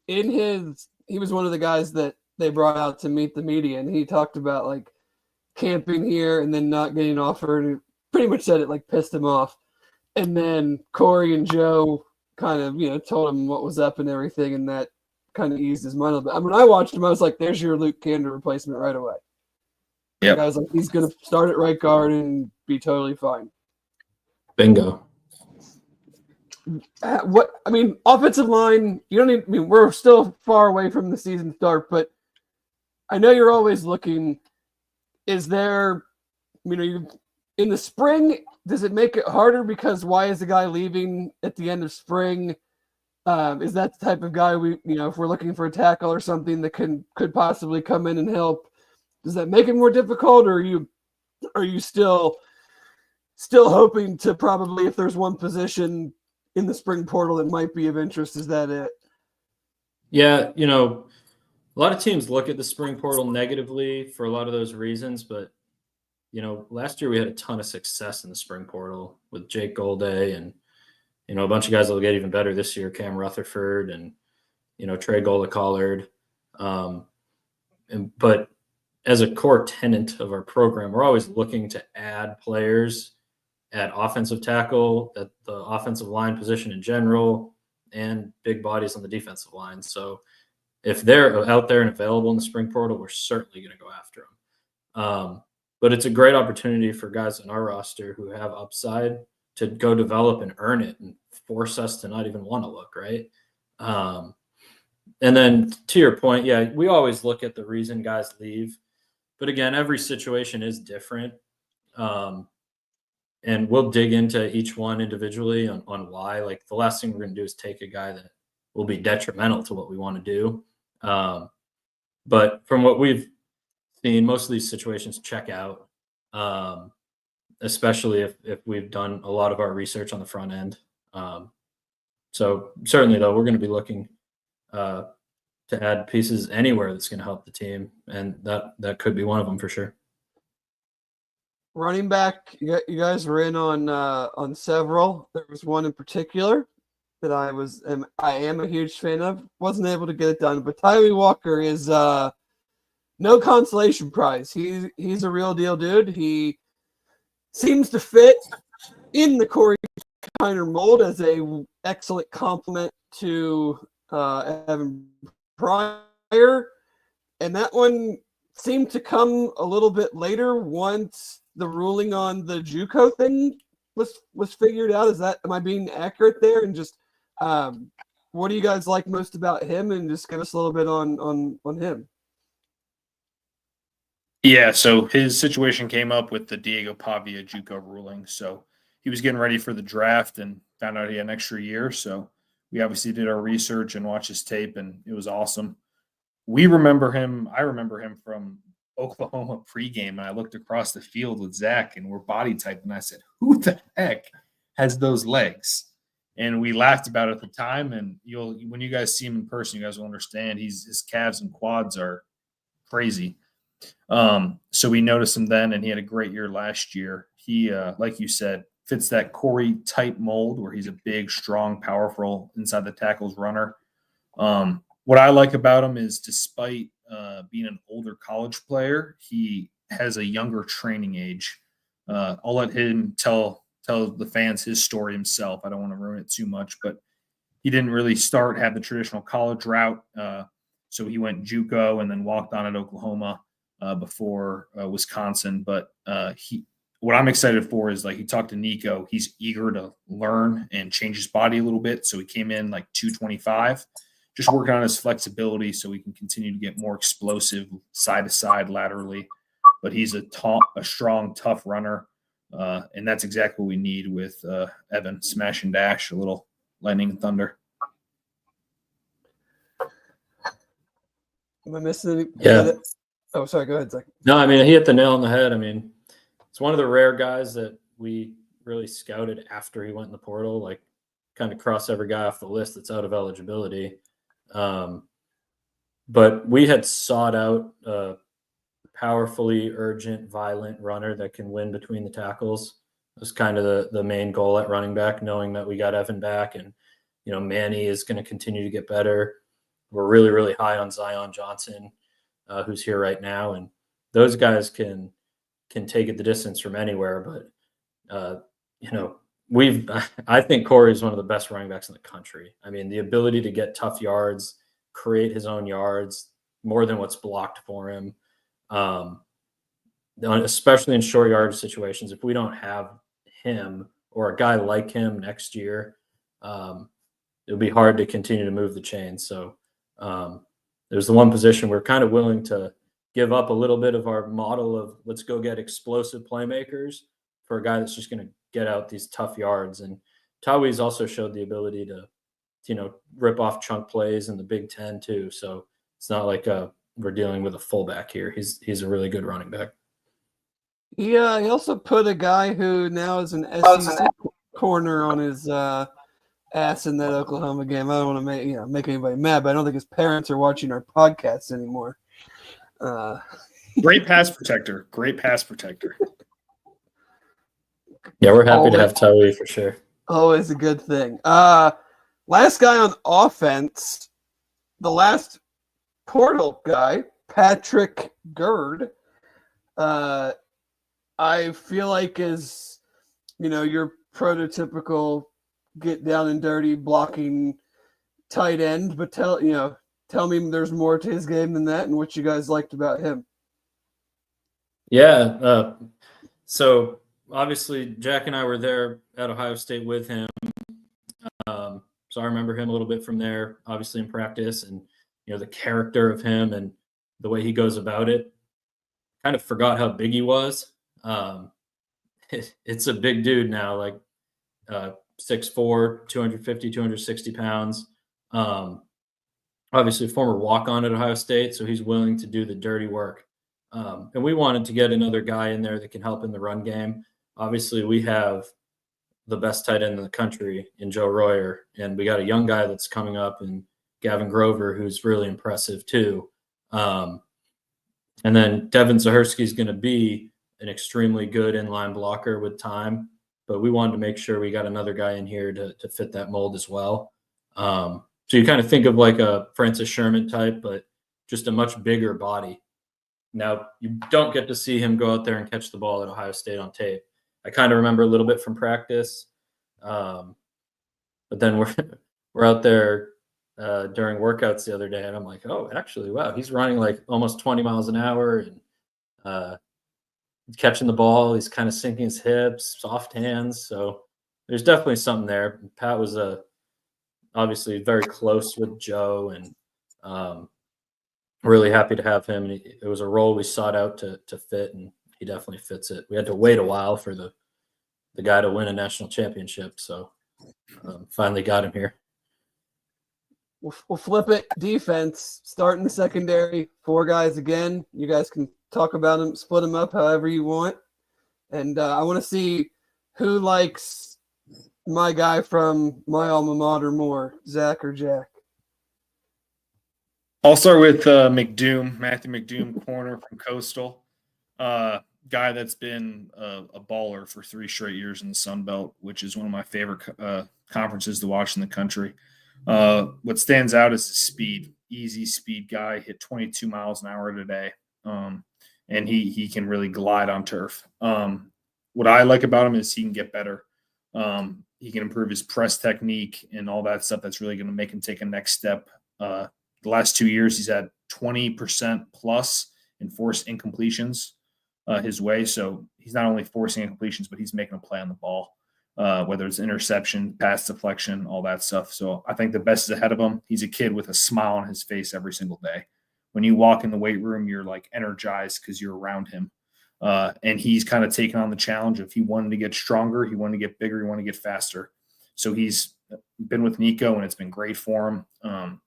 was one of the guys that they brought out to meet the media, and he talked about camping here and then not getting offered, and pretty much said it pissed him off. And then Corey and Joe kind of, told him what was up and everything, and that kind of eased his mind a little bit. I mean, I watched him, I was like, there's your Luke Kander replacement right away. Yeah. I was like, he's going to start at right guard and be totally fine. Bingo. Offensive line, we're still far away from the season start, but I know you're always looking. Is there, in the spring, does it make it harder because why is the guy leaving at the end of spring? Is that the type of guy if we're looking for a tackle or something that could possibly come in and help? Does that make it more difficult, or are you still hoping to probably, if there's one position in the spring portal that might be of interest, is that it? Yeah, A lot of teams look at the spring portal negatively for a lot of those reasons, but last year we had a ton of success in the spring portal with Jake Golday and a bunch of guys that will get even better this year, Cam Rutherford and Trey Gola-Collard. But as a core tenet of our program, we're always looking to add players at offensive tackle, at the offensive line position in general, and big bodies on the defensive line. So if they're out there and available in the spring portal, we're certainly going to go after them. But it's a great opportunity for guys on our roster who have upside to go develop and earn it and force us to not even want to look, right? And then to your point, yeah, we always look at the reason guys leave. But again, every situation is different. And we'll dig into each one individually on why. Like the last thing we're going to do is take a guy that will be detrimental to what we want to do. But from what we've seen, most of these situations check out, especially if we've done a lot of our research on the front end. So certainly, though, we're going to be looking to add pieces anywhere that's going to help the team, and that could be one of them for sure. Running back, you guys were in on several. There was one in particular that I am a huge fan of. Wasn't able to get it done, but Tyree Walker is no consolation prize. He's a real deal dude. He seems to fit in the Corey Kiner mold as a excellent complement to Evan Pryor, and that one seemed to come a little bit later once the ruling on the JUCO thing was figured out. Am I being accurate there? And just what do you guys like most about him? And just give us a little bit on him. Yeah, so his situation came up with the Diego Pavia JUCO ruling. So he was getting ready for the draft and found out he had an extra year. So we obviously did our research and watched his tape, and it was awesome. I remember him from Oklahoma pregame, and I looked across the field with Zach, and we're body typed, and I said, "Who the heck has those legs?" And we laughed about it at the time. And when you guys see him in person, you guys will understand. His calves and quads are crazy. So we noticed him then, and he had a great year last year. He, like you said, fits that Corey type mold where he's a big, strong, powerful inside the tackles runner. What I like about him is despite being an older college player, he has a younger training age. I'll let him tell the fans his story himself. I don't want to ruin it too much, but he didn't really have the traditional college route. So he went JUCO and then walked on at Oklahoma before Wisconsin. But what I'm excited for is, like, he talked to Nico. He's eager to learn and change his body a little bit. So he came in like 225. Just working on his flexibility so we can continue to get more explosive side to side laterally. But he's a strong, tough runner. And that's exactly what we need with Evan. Smash and dash, a little lightning and thunder. Am I missing any? Yeah. Oh, sorry. Go ahead, Zach. No, I mean, he hit the nail on the head. I mean, it's one of the rare guys that we really scouted after he went in the portal, like kind of cross every guy off the list that's out of eligibility. But we had sought out a powerfully urgent, violent runner that can win between the tackles. It was kind of the main goal at running back, knowing that we got Evan back and, Manny is going to continue to get better. We're really, really high on Zion Johnson, who's here right now. And those guys can take it the distance from anywhere. But, I think Corey is one of the best running backs in the country. I mean, the ability to get tough yards, create his own yards, more than what's blocked for him, especially in short yardage situations. If we don't have him or a guy like him next year, it'll be hard to continue to move the chain. So there's the one position we're kind of willing to give up a little bit of our model of let's go get explosive playmakers for a guy that's just going to get out these tough yards. And Tawi's also showed the ability to, rip off chunk plays in the Big Ten too. So it's not like we're dealing with a fullback here. He's a really good running back. Yeah, he also put a guy who now is an SEC corner on his ass in that Oklahoma game. I don't want to make anybody mad, but I don't think his parents are watching our podcasts anymore. Great pass protector. Great pass protector. Yeah, we're happy to have Towie for sure. Always a good thing. Last guy on offense, the last portal guy, Patrick Gerd. I feel like is, your prototypical get down and dirty blocking tight end, but tell me there's more to his game than that and what you guys liked about him. Yeah. So obviously Jack and I were there at Ohio State with him. So I remember him a little bit from there, obviously in practice, and, the character of him and the way he goes about it. Kind of forgot how big he was. It's a big dude now, like 6'4", 250, 260 pounds. Obviously a former walk-on at Ohio State, so he's willing to do the dirty work. And we wanted to get another guy in there that can help in the run game. Obviously, we have the best tight end in the country in Joe Royer, and we got a young guy that's coming up in Gavin Grover, who's really impressive too. And then Devin Zahersky is going to be an extremely good inline blocker with time, but we wanted to make sure we got another guy in here to fit that mold as well. So you kind of think of like a Francis Sherman type, but just a much bigger body. Now, you don't get to see him go out there and catch the ball at Ohio State on tape. I kind of remember a little bit from practice, but then we're out there during workouts the other day, and I'm like, oh, actually, wow, he's running like almost 20 miles an hour and catching the ball. He's kind of sinking his hips, soft hands. So there's definitely something there. Pat was obviously very close with Joe, and really happy to have him. And it was a role we sought out to fit, and he definitely fits it. We had to wait a while for the guy to win a national championship, so finally got him here. We'll flip it. Defense, start in the secondary. 4 guys again. You guys can talk about them, split them up however you want. And I want to see who likes my guy from my alma mater more, Zach or Jack. I'll start with Matthew McDoom, corner from Coastal. Guy that's been a baller for 3 straight years in the Sun Belt, which is one of my favorite conferences to watch in the country. What stands out is the speed. Easy speed guy, hit 22 miles an hour today. And he can really glide on turf. What I like about him is he can get better. He can improve his press technique and all that stuff that's really going to make him take a next step. The last 2 years, he's had 20% plus in forced incompletions his way. So he's not only forcing incompletions, but he's making a play on the ball, whether it's interception, pass deflection, all that stuff. So I think the best is ahead of him. He's a kid with a smile on his face every single day. When you walk in the weight room, you're like energized because you're around him. And he's kind of taken on the challenge of he wanted to get stronger, he wanted to get bigger, he wanted to get faster. So he's been with Nico, and it's been great for him.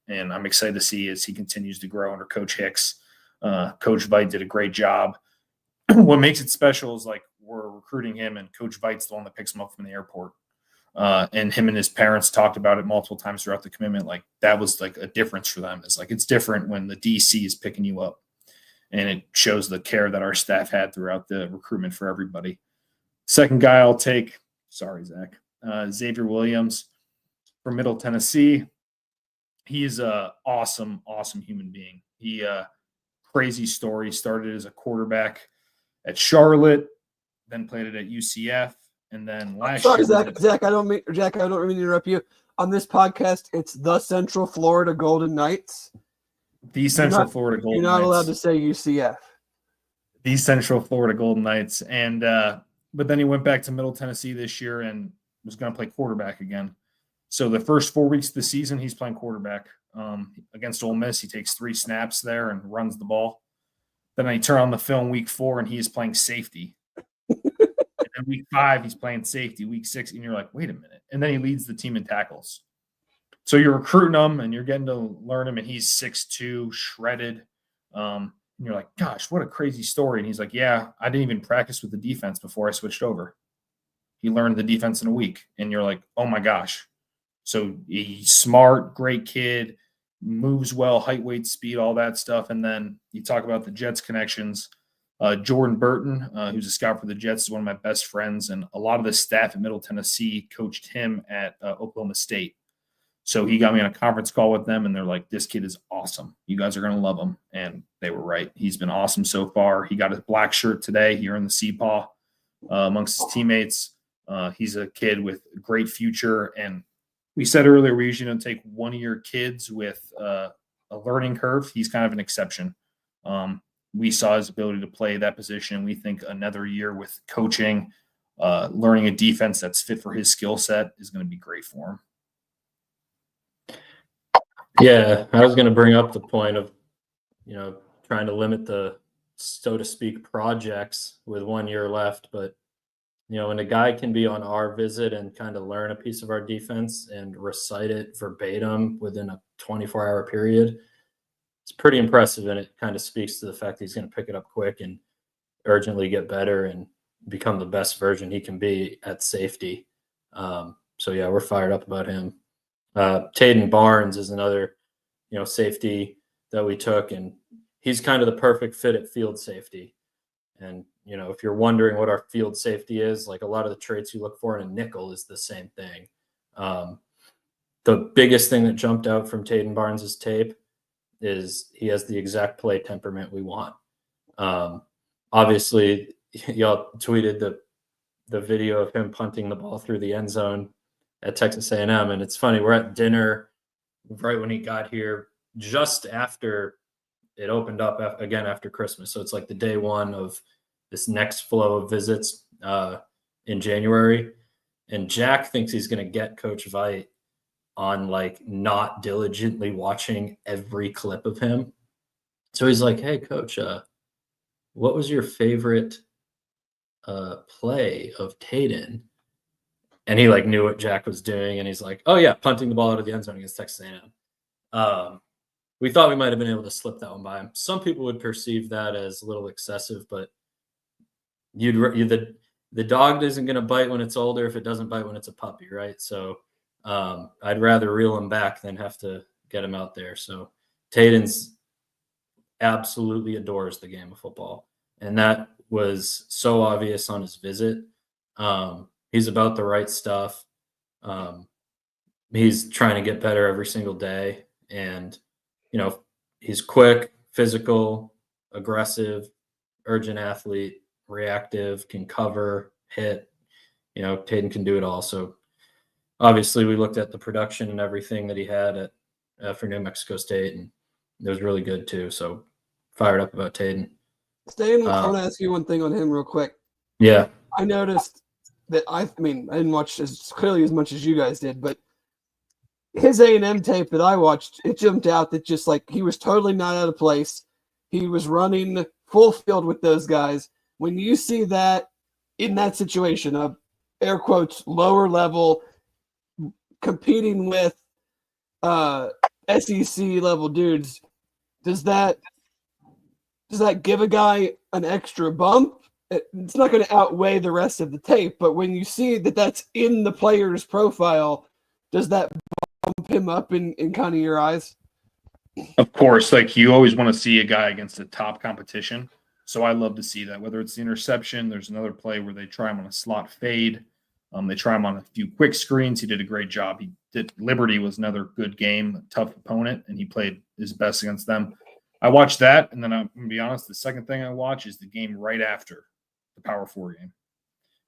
And I'm excited to see as he continues to grow under Coach Hicks. Coach Veit did a great job. What makes it special is like we're recruiting him, and Coach Veit's the one that picks him up from the airport. And him and his parents talked about it multiple times throughout the commitment. Like that was like a difference for them. It's like it's different when the DC is picking you up, and it shows the care that our staff had throughout the recruitment for everybody. Second guy I'll take, sorry, Zach, Xavier Williams from Middle Tennessee. He's a awesome human being. He crazy story. Started as a quarterback at Charlotte, then played it at UCF, and then last year. Zach, I don't mean to interrupt you. On this podcast, it's the Central Florida Golden Knights. The Central Florida Golden Knights. You're not allowed to say UCF. The Central Florida Golden Knights. And but then he went back to Middle Tennessee this year and was going to play quarterback again. So the first 4 weeks of the season, he's playing quarterback. Against Ole Miss, he takes 3 snaps there and runs the ball. Then I turn on the film week 4, and he is playing safety. And then week 5, he's playing safety. Week 6, and you're like, wait a minute. And then he leads the team in tackles. So you're recruiting him, and you're getting to learn him, and he's 6'2", shredded. And you're like, gosh, what a crazy story. And he's like, yeah, I didn't even practice with the defense before I switched over. He learned the defense in a week. And you're like, oh, my gosh. So he's smart, great kid, moves well, height, weight, speed, all that stuff. And then you talk about the Jets connections. Jordan Burton, who's a scout for the Jets, is one of my best friends. And a lot of the staff at Middle Tennessee coached him at Oklahoma State. So he got me on a conference call with them, and they're like, this kid is awesome. You guys are going to love him. And they were right. He's been awesome so far. He got his black shirt today here in the CPAW amongst his teammates. He's a kid with a great future. And we said earlier, we usually don't take one of your kids with a learning curve. He's kind of an exception. We saw his ability to play that position. We think another year with coaching, learning a defense that's fit for his skill set is going to be great for him. Yeah, I was going to bring up the point of, trying to limit the, so to speak, projects with 1 year left. But, when a guy can be on our visit and kind of learn a piece of our defense and recite it verbatim within a 24-hour period, it's pretty impressive. And it kind of speaks to the fact that he's going to pick it up quick and urgently get better and become the best version he can be at safety. So, yeah, we're fired up about him. Taden Barnes is another, safety that we took, and he's kind of the perfect fit at field safety. And, if you're wondering what our field safety is, like a lot of the traits you look for in a nickel is the same thing. The biggest thing that jumped out from Taden Barnes's tape is he has the exact play temperament we want. Obviously, y'all tweeted the video of him punting the ball through the end zone at Texas A&M. And it's funny, we're at dinner right when he got here, just after it opened up again after Christmas. So it's like the day one of this next flow of visits in January. And Jack thinks he's going to get Coach Veit on like not diligently watching every clip of him. So he's like, hey, Coach, what was your favorite play of Taden? And he like knew what Jack was doing, and he's like, "Oh yeah, punting the ball out of the end zone against Texas A&M." We thought we might have been able to slip that one by him. Some people would perceive that as a little excessive, but the dog isn't going to bite when it's older if it doesn't bite when it's a puppy, right? So I'd rather reel him back than have to get him out there. So Taden's absolutely adores the game of football, and that was so obvious on his visit. He's about the right stuff. He's trying to get better every single day. And, he's quick, physical, aggressive, urgent athlete, reactive, can cover, hit. Taden can do it all. So obviously we looked at the production and everything that he had for New Mexico State, and it was really good too. So fired up about Taden. Stan, I want to ask you one thing on him real quick. Yeah. I noticed that I didn't watch as clearly as much as you guys did, but his A&M tape that I watched, it jumped out that just like he was totally not out of place. He was running full field with those guys. When you see that in that situation of air quotes lower level competing with SEC level dudes, does that give a guy an extra bump? It's not going to outweigh the rest of the tape, but when you see that that's in the player's profile, does that bump him up in kind of your eyes? Of course, like you always want to see a guy against a top competition. So I love to see that, whether it's the interception, there's another play where they try him on a slot fade. They try him on a few quick screens. He did a great job. Liberty was another good game, tough opponent, and he played his best against them. I watched that, and then I'm going to be honest, the second thing I watch is the game right after the Power 4 game,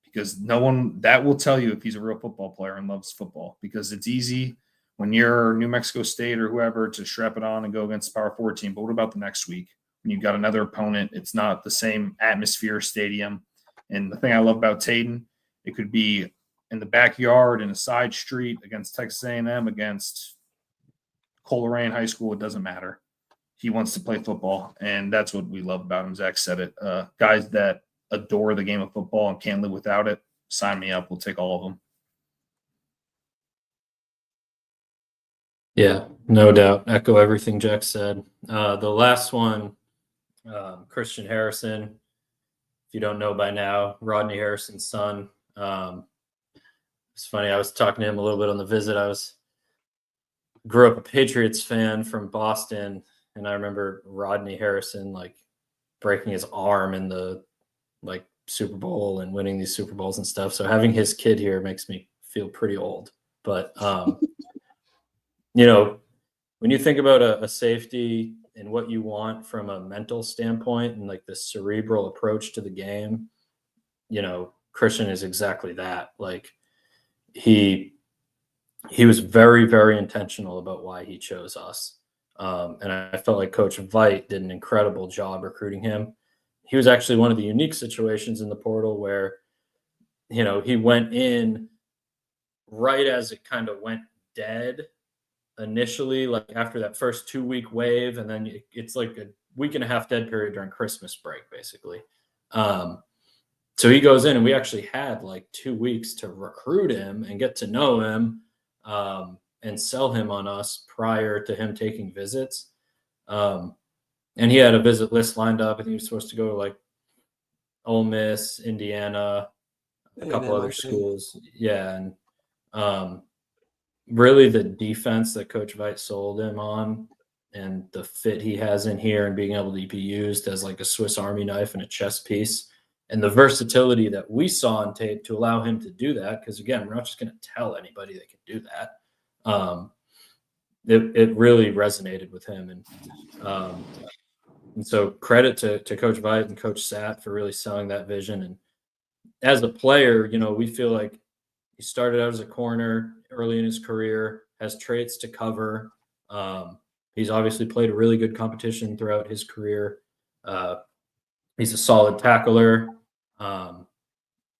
because no one that will tell you if he's a real football player and loves football, because it's easy when you're New Mexico State or whoever to strap it on and go against the Power 4 team. But what about the next week when you've got another opponent? It's not the same atmosphere, stadium. And the thing I love about Taden, it could be in the backyard, in a side street, against Texas A&M, against Coleraine High School. It doesn't matter. He wants to play football, and that's what we love about him. Zach said it. Guys that adore the game of football and can't live without it, sign me up. We'll take all of them. Yeah, no doubt. Echo everything Jack said. The last one, Christian Harrison. If you don't know by now, Rodney Harrison's son. It's funny. I was talking to him a little bit on the visit. I was grew up a Patriots fan from Boston, and I remember Rodney Harrison like breaking his arm in the like Super Bowl and winning these Super Bowls and stuff. So having his kid here makes me feel pretty old. But you know, when you think about a safety and what you want from a mental standpoint and like the cerebral approach to the game, you know, Christian is exactly that. Like he was very, very intentional about why he chose us. And I felt like Coach Veit did an incredible job recruiting him. He was actually one of the unique situations in the portal where, you know, he went in right as it kind of went dead initially, like after that first 2-week wave, and then it's like a week and a half dead period during Christmas break, basically. So he goes in, and we actually had like 2 weeks to recruit him and get to know him, and sell him on us prior to him taking visits. And he had a visit list lined up, and he was supposed to go to like Ole Miss, Indiana, a couple other schools. Yeah. And really the defense that Coach Veit sold him on and the fit he has in here and being able to be used as like a Swiss Army knife and a chess piece and the versatility that we saw on tape to allow him to do that. Because again, we're not just going to tell anybody they can do that. It really resonated with him. And so credit to Coach Veit and Coach Sat for really selling that vision. And as a player, you know, we feel like he started out as a corner early in his career, has traits to cover. He's obviously played a really good competition throughout his career. He's a solid tackler,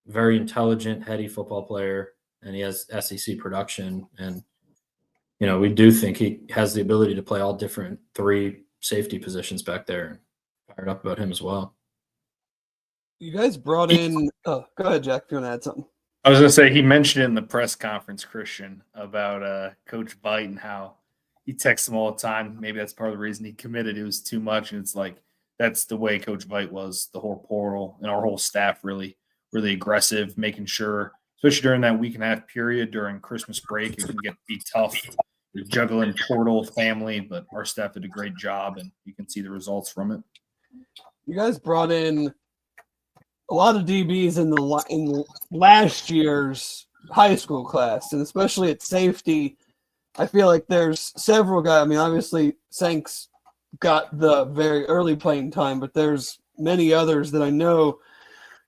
very intelligent, heady football player, and he has SEC production. And, you know, we do think he has the ability to play all different 3 safety positions back there. Fired up about him as well. You guys brought in go ahead, Jack, if you want to add something. I was going to say, he mentioned in the press conference, Christian, about Coach Veit and how he texts him all the time. Maybe that's part of the reason he committed. It was too much. And it's like, that's the way Coach Veit was, the whole portal and our whole staff really, really aggressive, making sure, especially during that week and a half period during Christmas break, it can be tough. You're juggling portal, family, but our staff did a great job, and you can see the results from it. You guys brought in a lot of DBs in last year's high school class, and especially at safety, I feel like there's several guys. I mean, obviously, Sanks got the very early playing time, but there's many others that I know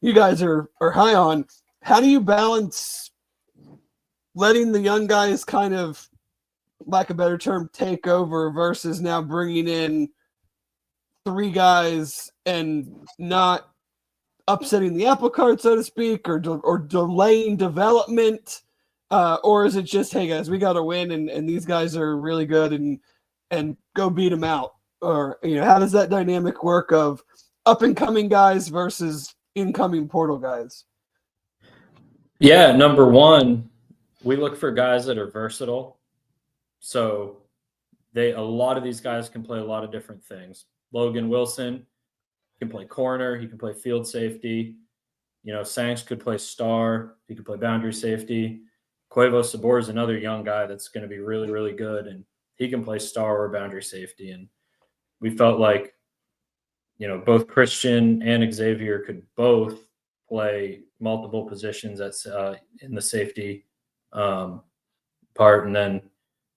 you guys are high on. How do you balance letting the young guys kind of, lack of a better term, take over versus now bringing in 3 guys and not upsetting the apple cart, so to speak, or delaying development? Or is it just, hey, guys, we got to win, and these guys are really good, and go beat them out? Or, you know, how does that dynamic work of up-and-coming guys versus incoming portal guys? Yeah, number one, we look for guys that are versatile. So a lot of these guys can play a lot of different things. Logan Wilson can play corner. He can play field safety. You know, Sanks could play star. He could play boundary safety. Cuevo Sabor is another young guy that's going to be really, really good, and he can play star or boundary safety. And we felt like, you know, both Christian and Xavier could both play multiple positions in the safety part. And then,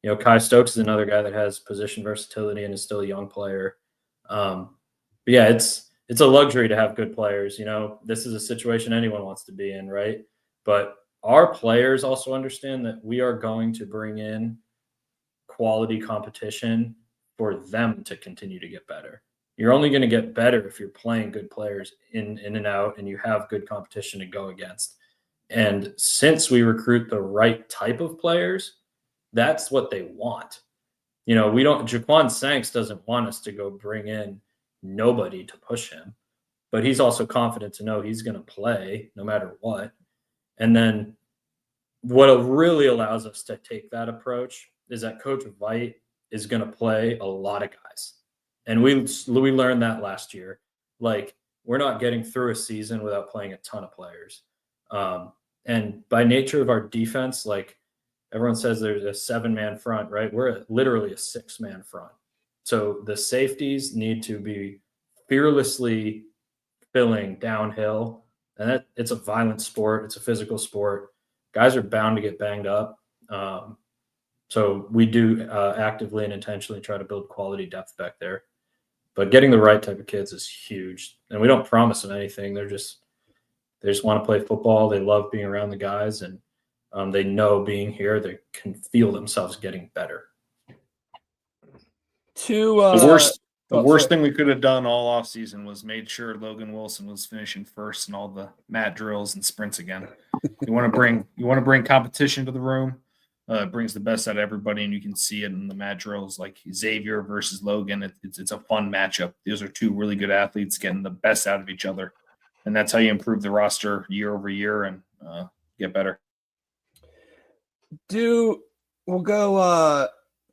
you know, Kai Stokes is another guy that has position versatility and is still a young player. But yeah, it's a luxury to have good players. You know, this is a situation anyone wants to be in, right? But our players also understand that we are going to bring in quality competition for them to continue to get better. You're only going to get better if you're playing good players in and out, and you have good competition to go against. And since we recruit the right type of players, that's what they want. You know, Jaquan Sanks doesn't want us to go bring in nobody to push him, but he's also confident to know he's going to play no matter what. And then what really allows us to take that approach is that Coach Veit is going to play a lot of guys. And we learned that last year. Like, we're not getting through a season without playing a ton of players. And by nature of our defense, like, everyone says there's a 7-man front, right? We're literally a 6-man front. So the safeties need to be fearlessly filling downhill. And it's a violent sport. It's a physical sport. Guys are bound to get banged up. So we do actively and intentionally try to build quality depth back there. But getting the right type of kids is huge. And we don't promise them anything. They just want to play football. They love being around the guys, and they know being here, they can feel themselves getting better. The worst thing we could have done all off season was made sure Logan Wilson was finishing first in all the mat drills and sprints again. You want to bring competition to the room. It brings the best out of everybody, and you can see it in the mat drills, like Xavier versus Logan. It's a fun matchup. Those are two really good athletes getting the best out of each other, and that's how you improve the roster year over year and get better. We'll go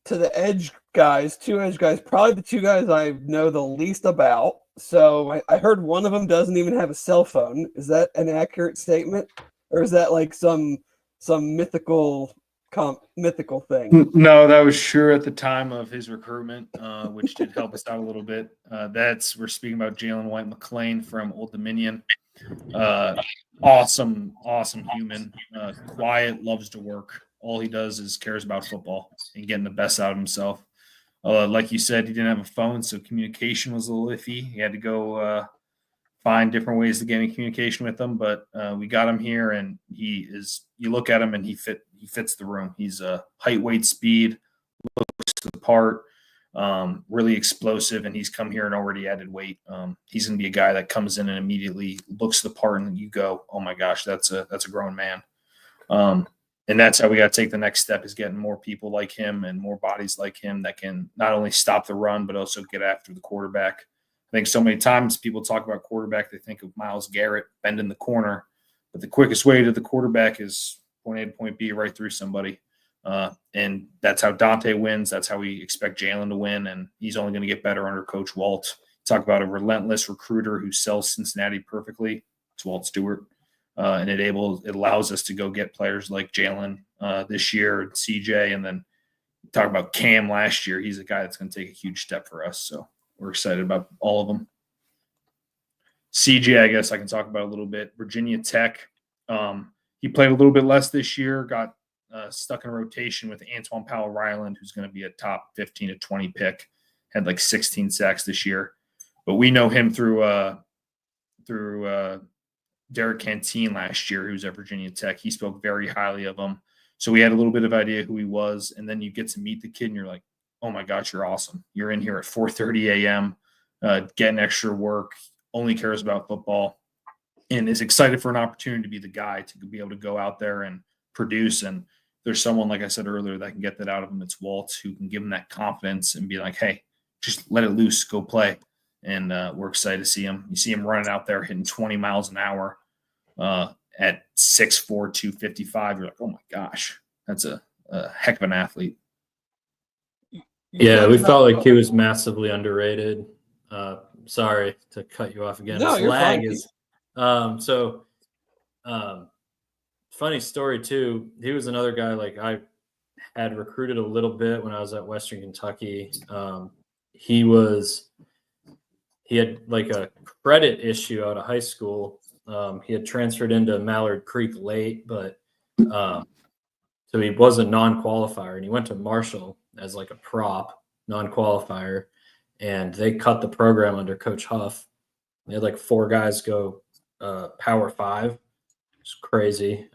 to the edge guys, 2 edge guys, probably the 2 guys I know the least about. So I heard one of them doesn't even have a cell phone. Is that an accurate statement, or is that like some mythical thing? No, that was sure at the time of his recruitment, which did help us out a little bit. We're speaking about Jalen White McLean from Old Dominion. Awesome human, quiet, loves to work. All he does is cares about football and getting the best out of himself. Like you said, he didn't have a phone, so communication was a little iffy. He had to go find different ways to get in communication with them, but we got him here, and you look at him and he fits the room. He's height, weight, speed, looks the part, really explosive, and he's come here and already added weight. He's going to be a guy that comes in and immediately looks the part, and you go, oh my gosh, that's a grown man. And that's how we got to take the next step, is getting more people like him and more bodies like him that can not only stop the run, but also get after the quarterback. I think so many times people talk about quarterback, they think of Myles Garrett bending the corner, but the quickest way to the quarterback is point A to point B, right through somebody. And that's how Dante wins. That's how we expect Jalen to win. And he's only going to get better under Coach Walt. Talk about a relentless recruiter who sells Cincinnati perfectly. It's Walt Stewart. And it allows us to go get players like Jalen this year, CJ, and then talk about Cam last year. He's a guy that's going to take a huge step for us. So we're excited about all of them. CJ, I guess I can talk about a little bit. Virginia Tech. He played a little bit less this year, got stuck in a rotation with Antoine Powell-Ryland, who's going to be a top 15 to 20 pick, had like 16 sacks this year. But we know him through Derek Canteen last year, who's at Virginia Tech. He spoke very highly of him. So we had a little bit of idea who he was. And then you get to meet the kid and you're like, oh my gosh, you're awesome. You're in here at 4:30 a.m., getting extra work, only cares about football, and is excited for an opportunity to be the guy to be able to go out there and produce. And there's someone, like I said earlier, that can get that out of him. It's Walt, who can give him that confidence and be like, hey, just let it loose, go play. And we're excited to see him. You see him running out there hitting 20 miles an hour at 6'4", 255. You're like, oh my gosh, that's a heck of an athlete. Yeah, we felt like he was massively underrated. Sorry to cut you off again. No, His you're lag fine. is funny story too. He was another guy like I had recruited a little bit when I was at Western Kentucky. He had like a credit issue out of high school. He had transferred into Mallard Creek late, but so he was a non-qualifier, and he went to Marshall as like a prop non-qualifier, and they cut the program under Coach Huff. They had like 4 guys go Power 5. It's crazy.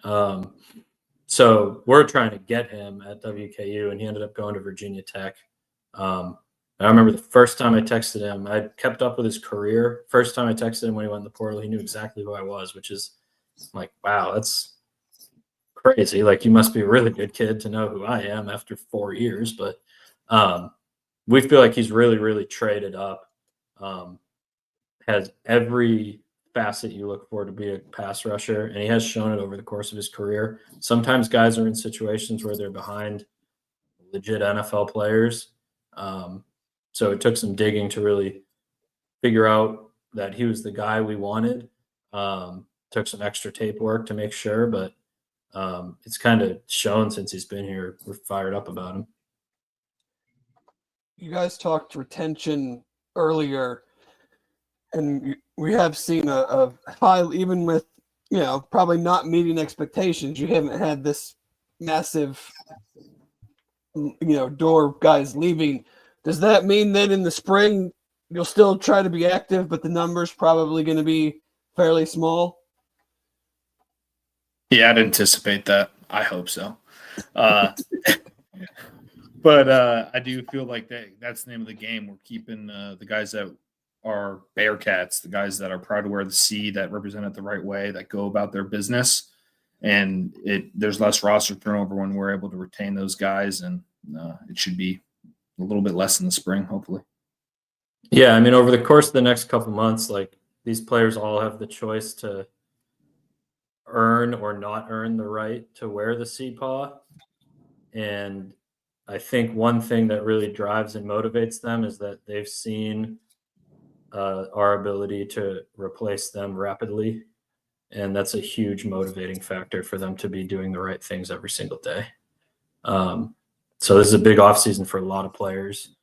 So we're trying to get him at WKU, and he ended up going to Virginia Tech. I remember the first time I texted him, I kept up with his career. First time I texted him when he went in the portal, he knew exactly who I was, which is like, wow, that's crazy. Like, you must be a really good kid to know who I am after 4 years. But we feel like he's really, really traded up. Has every facet you look for to be a pass rusher, and he has shown it over the course of his career. Sometimes guys are in situations where they're behind legit NFL players. So it took some digging to really figure out that he was the guy we wanted. Took some extra tape work to make sure, but It's kind of shown since he's been here. We're fired up about him. You guys talked retention earlier, and we have seen a high, even with, probably not meeting expectations. You haven't had this massive, door guys leaving. Does that mean that in the spring you'll still try to be active, but the number's probably going to be fairly small? Yeah, I'd anticipate that. I hope so. But I do feel like that's the name of the game. We're keeping the guys that are Bearcats, the guys that are proud to wear the C, that represent it the right way, that go about their business. And there's less roster turnover when we're able to retain those guys, and it should be a little bit less in the spring, hopefully. Yeah, I mean, over the course of the next couple months, like, these players all have the choice to earn or not earn the right to wear the CPAW. And I think one thing that really drives and motivates them is that they've seen our ability to replace them rapidly. And that's a huge motivating factor for them to be doing the right things every single day. So this is a big offseason for a lot of players.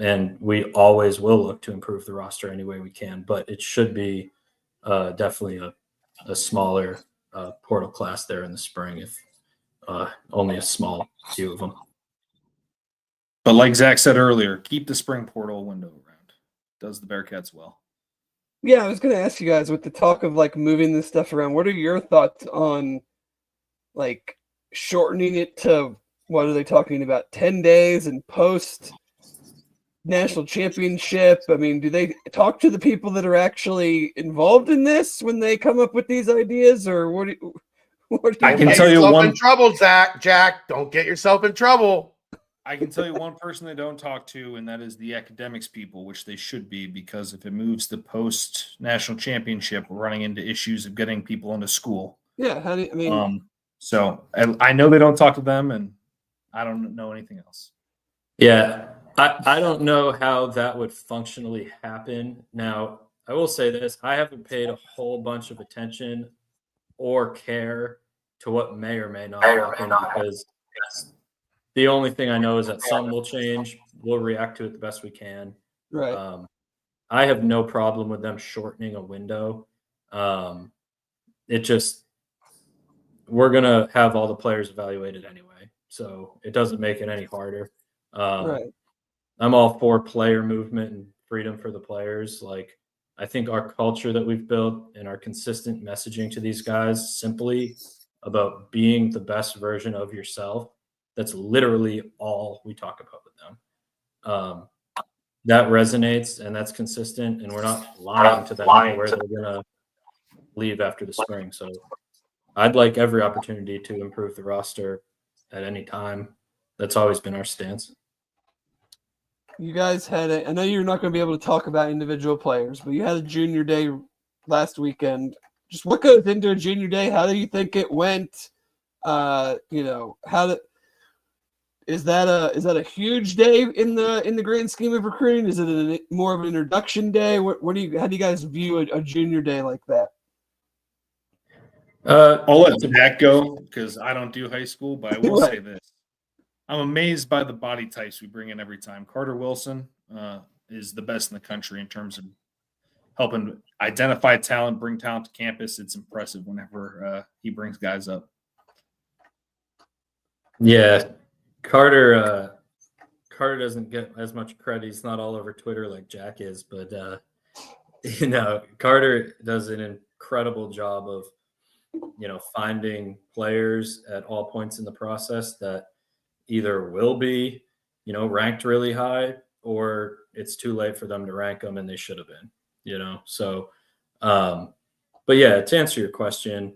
And we always will look to improve the roster any way we can, but it should be definitely a smaller portal class there in the spring, if only a small few of them. But like Zach said earlier, keep the spring portal window around. Does the Bearcats well. Yeah, I was going to ask you guys, with the talk of like moving this stuff around, what are your thoughts on like shortening it to, what are they talking about, 10 days and post national championship? I mean, do they talk to the people that are actually involved in this when they come up with these ideas, or what do you I can tell you in trouble, Jack. Don't get yourself in trouble. I can tell you one person they don't talk to, and that is the academics people, which they should be, because if it moves to post national championship, we're running into issues of getting people into school. Yeah, how do you, I mean, so I know they don't talk to them, and I don't know anything else. Yeah, I don't know how that would functionally happen. Now, I will say this: I haven't paid a whole bunch of attention or care to what may or may not happen, because the only thing I know is that some will change. We'll react to it the best we can. right. I have no problem with them shortening a window. It just, we're going to have all the players evaluated anyway, so it doesn't make it any harder. Right. I'm all for player movement and freedom for the players. Like, I think our culture that we've built and our consistent messaging to these guys simply about being the best version of yourself, that's literally all we talk about with them. That resonates and that's consistent, and we're not lying to them where they're going to leave after the spring. So I'd like every opportunity to improve the roster at any time. That's always been our stance. You guys had I know you're not going to be able to talk about individual players, but you had a junior day last weekend. Just what goes into a junior day? How do you think it went? Is that a huge day in the grand scheme of recruiting? Is it more of an introduction day? How do you guys view a junior day like that? I'll let Zach go because I don't do high school, but I will Right. say this. I'm amazed by the body types we bring in every time. Carter Wilson is the best in the country in terms of helping identify talent, bring talent to campus. It's impressive whenever he brings guys up. Yeah, Carter doesn't get as much credit. He's not all over Twitter like Jack is, but Carter does an incredible job of finding players at all points in the process that either will be ranked really high, or it's too late for them to rank them and they should have been. So but yeah, to answer your question,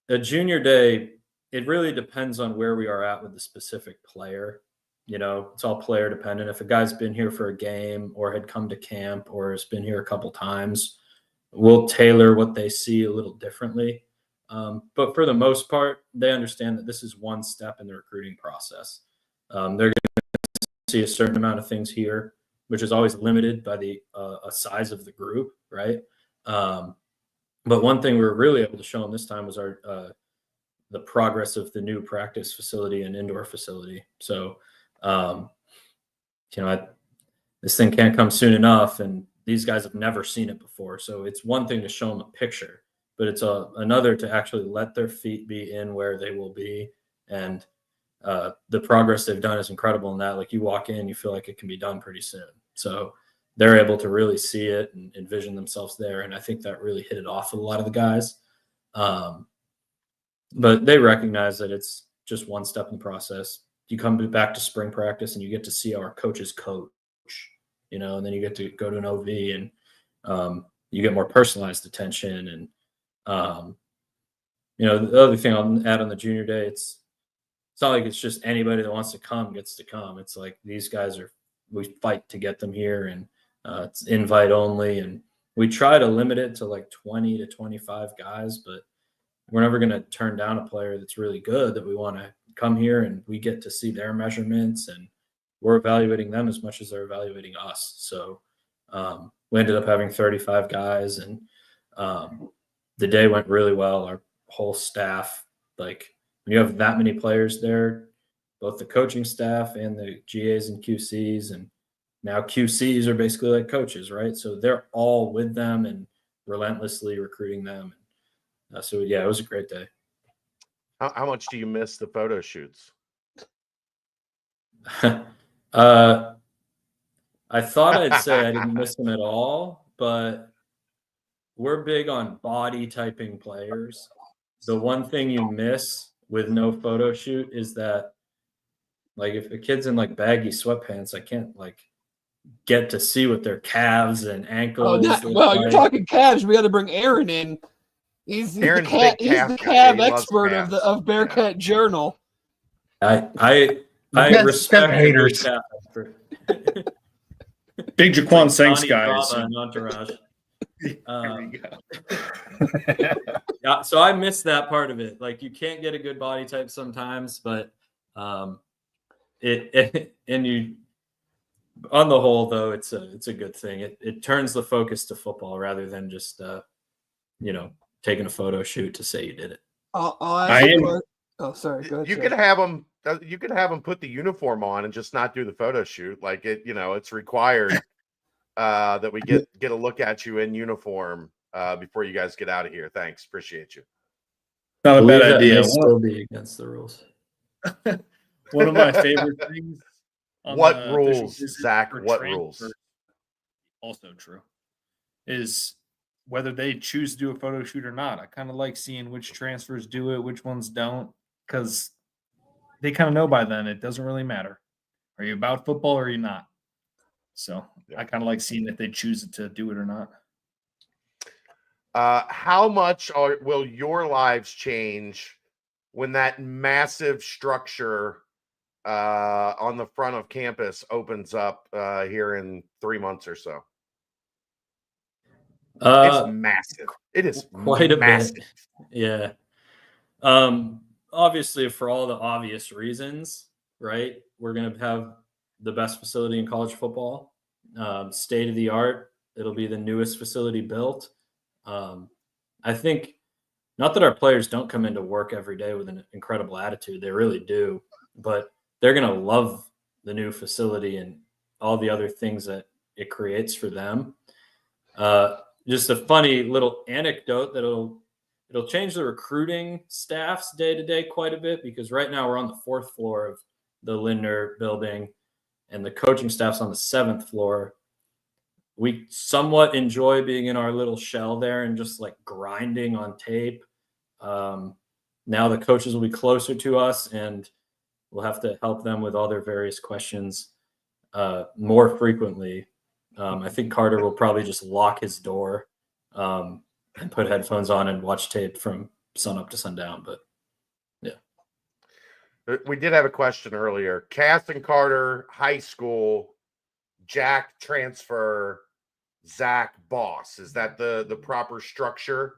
a junior day, it really depends on where we are at with the specific player. It's all player dependent. If a guy's been here for a game or had come to camp or has been here a couple times, we'll tailor what they see a little differently. But for the most part, they understand that this is one step in the recruiting process. They're going to see a certain amount of things here, which is always limited by the size of the group, right? But one thing we were really able to show them this time was the progress of the new practice facility and indoor facility. So, this thing can't come soon enough, and these guys have never seen it before. So it's one thing to show them a picture, but it's another to actually let their feet be in where they will be. And the progress they've done is incredible in that. Like, you walk in, you feel like it can be done pretty soon. So they're able to really see it and envision themselves there. And I think that really hit it off with a lot of the guys. But they recognize that it's just one step in the process. You come back to spring practice and you get to see our coaches coach, and then you get to go to an OV and you get more personalized attention. And, the other thing I'll add on the junior day, it's not like it's just anybody that wants to come gets to come. It's like these guys we fight to get them here, and it's invite only. And we try to limit it to like 20 to 25 guys, but we're never going to turn down a player that's really good that we want to come here and we get to see their measurements, and we're evaluating them as much as they're evaluating us. So we ended up having 35 guys, and the day went really well. Our whole staff, like, when you have that many players there, both the coaching staff and the GAs and QCs, and now QCs are basically like coaches, right? So they're all with them and relentlessly recruiting them. So yeah, it was a great day. How much do you miss the photo shoots? I thought I'd say I didn't miss them at all, but we're big on body typing players. The one thing you miss with no photo shoot is that, like, if a kid's in like baggy sweatpants, I can't like get to see what their calves and ankles. You're talking calves. We got to bring Aaron in. He's the calf expert of Bearcat Journal. I respect haters. Big Jaquan Sanks guys. Entourage. Yeah, so I missed that part of it. Like, you can't get a good body type sometimes, but on the whole, though, it's a good thing. It turns the focus to football rather than just taking a photo shoot to say you did it. Oh, sorry. Go ahead. You could have them. You could have them put the uniform on and just not do the photo shoot. Like, it's required that we get a look at you in uniform before you guys get out of here. Thanks, appreciate you. Not a bad idea. Still be against the rules. One of my favorite things. What rules, Zach? What rules? Also true is whether they choose to do a photo shoot or not. I kind of like seeing which transfers do it, which ones don't, because they kind of know by then it doesn't really matter. Are you about football or are you not? So I kind of like seeing if they choose to do it or not. How much will your lives change when that massive structure on the front of campus opens up here in 3 months or so? It's massive. It is quite massive. A bit. Yeah. Obviously, for all the obvious reasons, right? We're going to have the best facility in college football, state of the art. It'll be the newest facility built. I think, not that our players don't come into work every day with an incredible attitude, they really do, but they're going to love the new facility and all the other things that it creates for them. Just a funny little anecdote that it'll change the recruiting staff's day to day quite a bit, because right now we're on the 4th floor of the Lindner building and the coaching staff's on the 7th floor. We somewhat enjoy being in our little shell there and just like grinding on tape. Now the coaches will be closer to us and we'll have to help them with all their various questions more frequently. I think Carter will probably just lock his door and put headphones on and watch tape from sun up to sundown. But yeah. We did have a question earlier. Cass and Carter, high school, Jack transfer, Zach boss. Is that the proper structure?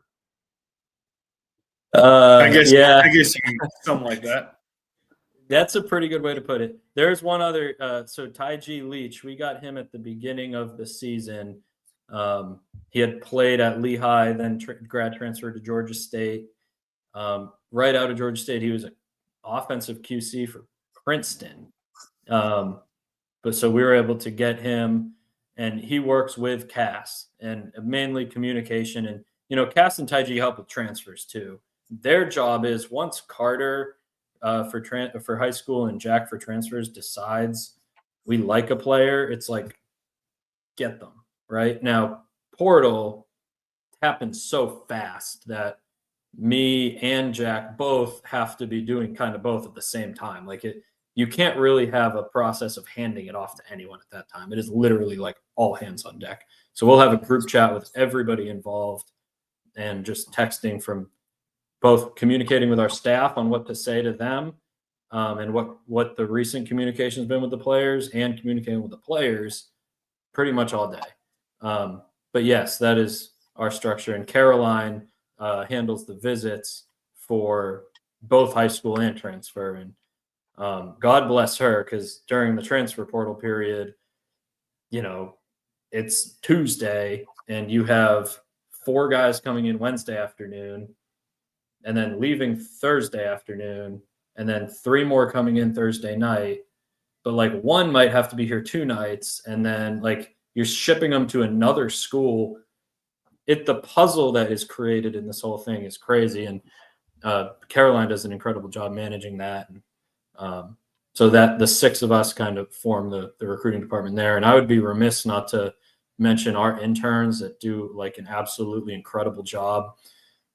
I guess something like that. That's a pretty good way to put it. There's one other. So Ty G. Leach, we got him at the beginning of the season. He had played at Lehigh, then grad transferred to Georgia State. Right out of Georgia State, he was an offensive QC for Princeton. But so we were able to get him, and he works with Cass and mainly communication. And, Cass and Taiji help with transfers too. Their job is once Carter for high school and Jack for transfers decides we like a player, it's like, get them right now. Portal happens so fast that me and Jack both have to be doing kind of both at the same time. Like you can't really have a process of handing it off to anyone at that time. It is literally like all hands on deck. So we'll have a group chat with everybody involved and just texting from both communicating with our staff on what to say to them and what the recent communication has been with the players and communicating with the players pretty much all day. But yes, that is our structure. And Caroline handles the visits for both high school and transfer. And God bless her, because during the transfer portal period, it's Tuesday and you have 4 guys coming in Wednesday afternoon and then leaving Thursday afternoon and then 3 more coming in Thursday night. But like one might have to be here 2 nights and then like you're shipping them to another school. The puzzle that is created in this whole thing is crazy. And Caroline does an incredible job managing that. And so that the 6 of us kind of form the recruiting department there. And I would be remiss not to mention our interns that do like an absolutely incredible job.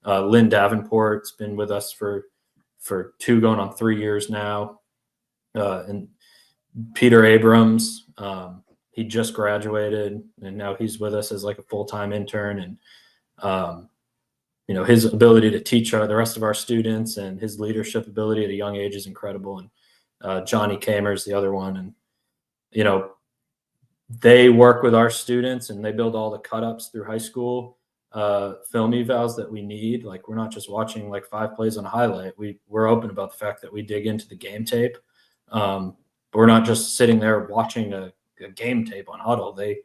Lynn Davenport's been with us for 2 going on 3 years now. And Peter Abrams, he just graduated and now he's with us as like a full-time intern. And, his ability to teach the rest of our students and his leadership ability at a young age is incredible. And Johnny Kamer's the other one. And, they work with our students and they build all the cut-ups through high school film evals that we need. Like we're not just watching like 5 plays on a highlight. We're open about the fact that we dig into the game tape. But we're not just sitting there watching a game tape on huddle. They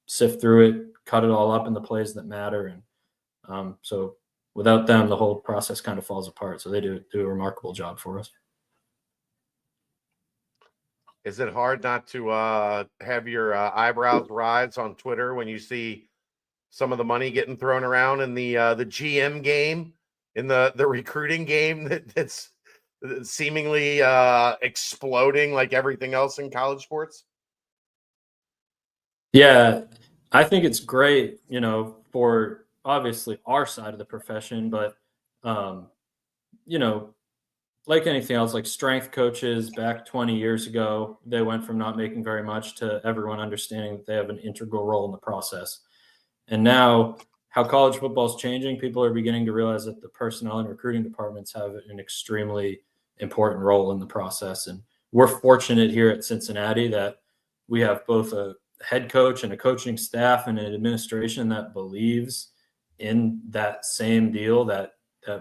sift through it, cut it all up in the plays that matter. And so without them, the whole process kind of falls apart. So they do a remarkable job for us. Is it hard not to have your eyebrows rise on Twitter when you see some of the money getting thrown around in the GM game, in the recruiting game that's seemingly exploding like everything else in college sports? Yeah, I think it's great, for obviously our side of the profession, but, like anything else, like strength coaches back 20 years ago, they went from not making very much to everyone understanding that they have an integral role in the process. And now how college football is changing, people are beginning to realize that the personnel and recruiting departments have an extremely important role in the process. And we're fortunate here at Cincinnati that we have both a head coach and a coaching staff and an administration that believes in that same deal, that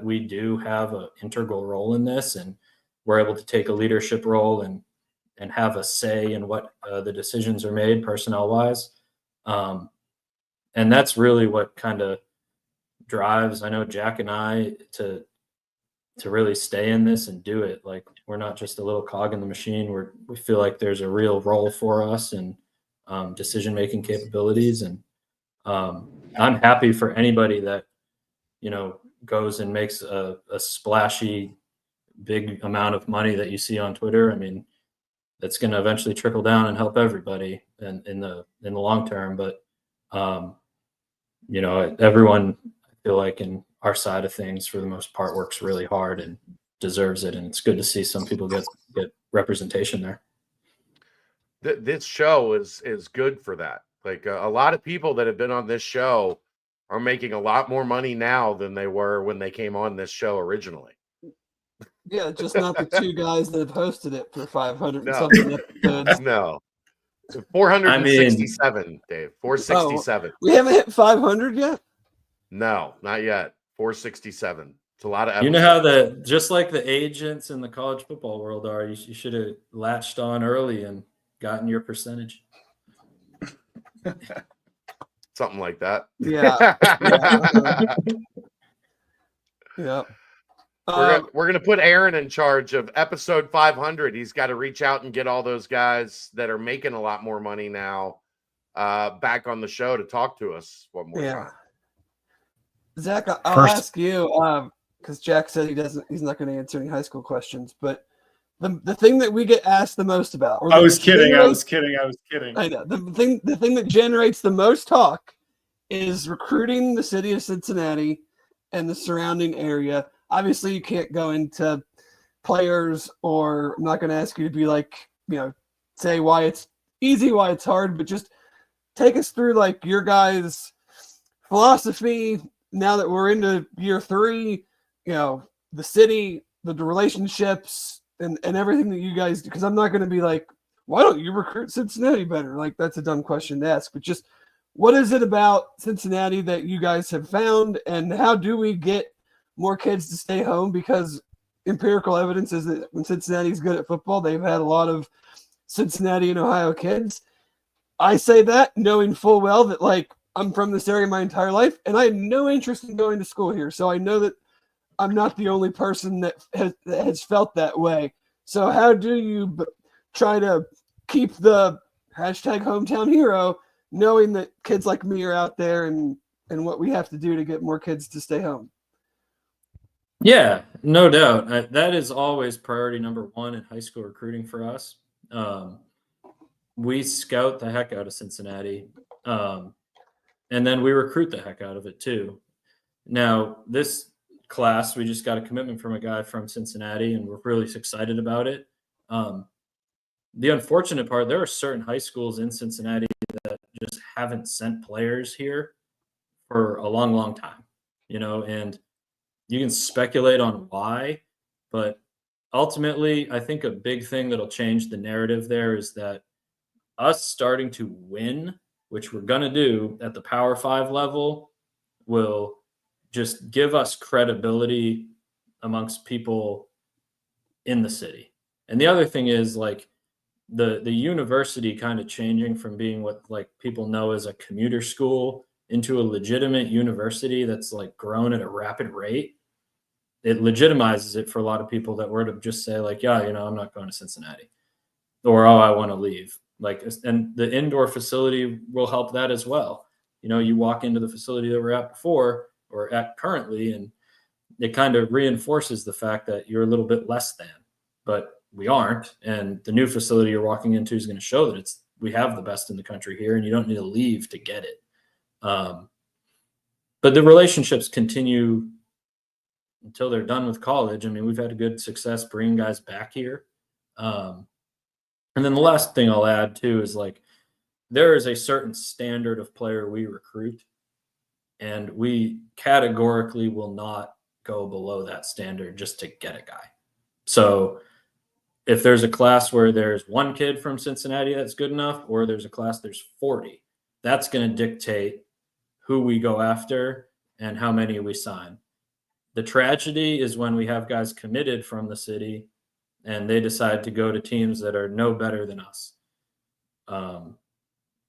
we do have an integral role in this, and we're able to take a leadership role and have a say in what the decisions are made personnel wise. And that's really what kind of drives, I know, Jack and I to really stay in this and do it. Like we're not just a little cog in the machine. We feel like there's a real role for us and decision-making capabilities. And I'm happy for anybody that, goes and makes a splashy, big amount of money that you see on Twitter. I mean, that's going to eventually trickle down and help everybody in the long term. But, everyone, I feel like in our side of things, for the most part, works really hard and deserves it. And it's good to see some people get representation there. This show is good for that. Like a lot of people that have been on this show are making a lot more money now than they were when they came on this show originally. Yeah, just not the 2 guys that have hosted it for 500 and something episodes. No. 467, Dave. 467. We haven't hit 500 yet? No, not yet. 467. It's a lot of episodes. You know how just like the agents in the college football world are, you should have latched on early and gotten your percentage. something like that. Yeah. Yeah. We're gonna put Aaron in charge of episode 500. He's got to reach out and get all those guys that are making a lot more money now back on the show to talk to us one more time. Zach, I'll ask you because Jack said he's not going to answer any high school questions, but the thing that we get asked the most about. I was kidding. I know the thing that generates the most talk is recruiting the city of Cincinnati and the surrounding area. Obviously, you can't go into players, or I'm not going to ask you to be like, say why it's easy, why it's hard, but just take us through like your guys' philosophy now that we're into year 3, the city, the relationships, and everything that you guys do. Because I'm not going to be like, why don't you recruit Cincinnati better? Like, that's a dumb question to ask. But just what is it about Cincinnati that you guys have found, and how do we get more kids to stay home? Because empirical evidence is that when Cincinnati's good at football, they've had a lot of Cincinnati and Ohio kids. I say that knowing full well that, like, I'm from this area my entire life, and I had no interest in going to school here. So I know that I'm not the only person that has felt that way. So how do you try to keep the hashtag hometown hero, knowing that kids like me are out there and what we have to do to get more kids to stay home? Yeah, no doubt. That is always priority number 1 in high school recruiting for us. We scout the heck out of Cincinnati, and then we recruit the heck out of it too. Now, this class, we just got a commitment from a guy from Cincinnati, and we're really excited about it. The unfortunate part, there are certain high schools in Cincinnati that just haven't sent players here for a long, long time, and you can speculate on why, but ultimately, I think a big thing that'll change the narrative there is that us starting to win, which we're going to do at the Power 5 level, will just give us credibility amongst people in the city. And the other thing is, like, the university kind of changing from being what like people know as a commuter school into a legitimate university that's like grown at a rapid rate. It legitimizes it for a lot of people that were to just say like, yeah, I'm not going to Cincinnati, or, oh, I want to leave. Like, and the indoor facility will help that as well. You walk into the facility that we're at before or at currently, and it kind of reinforces the fact that you're a little bit less than, but we aren't. And the new facility you're walking into is going to show that we have the best in the country here, and you don't need to leave to get it. But the relationships continue until they're done with college. I mean, we've had a good success bringing guys back here. And then the last thing I'll add too is like, there is a certain standard of player we recruit, and we categorically will not go below that standard just to get a guy. So if there's a class where there's 1 kid from Cincinnati that's good enough, or there's a class there's 40, that's going to dictate who we go after and how many we sign. The tragedy is when we have guys committed from the city and they decide to go to teams that are no better than us.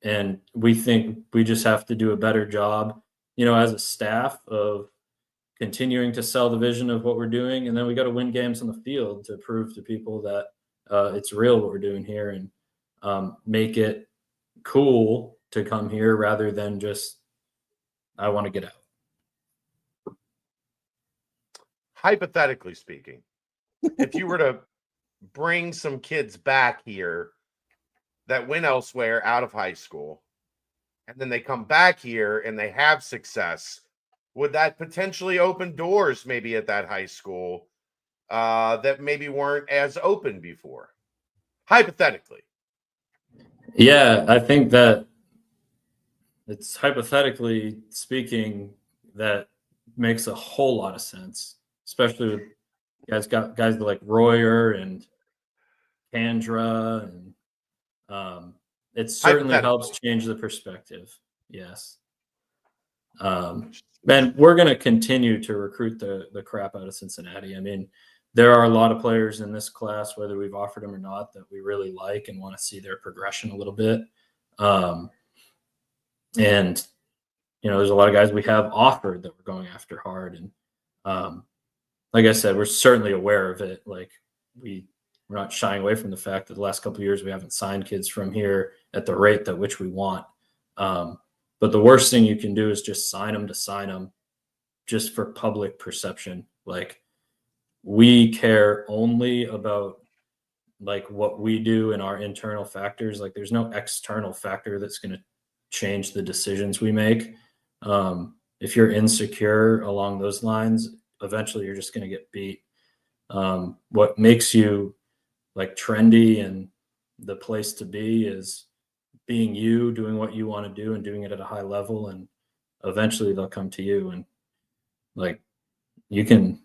And we think we just have to do a better job, as a staff, of continuing to sell the vision of what we're doing. And then we got to win games on the field to prove to people that it's real what we're doing here, and make it cool to come here rather than just, I want to get out. Hypothetically speaking, if you were to bring some kids back here that went elsewhere out of high school, and then they come back here and they have success, would that potentially open doors maybe at that high school that maybe weren't as open before? Hypothetically. Yeah, I think that it's hypothetically speaking that makes a whole lot of sense, especially with guys like Royer and Kandra, and it certainly helps change the perspective. Yes. And we're going to continue to recruit the crap out of Cincinnati. I mean, there are a lot of players in this class, whether we've offered them or not, that we really like and want to see their progression a little bit. And there's a lot of guys we have offered that we're going after hard. And like I said, we're certainly aware of it. Like we're not shying away from the fact that the last couple of years we haven't signed kids from here at the rate that which we want. But the worst thing you can do is just sign them to sign them just for public perception. Like we care only about like what we do and our internal factors. Like there's no external factor that's going to change the decisions we make. If you're insecure along those lines, eventually you're just going to get beat. What makes you like trendy and the place to be is being you, doing what you want to do and doing it at a high level. And eventually they'll come to you. And like, you can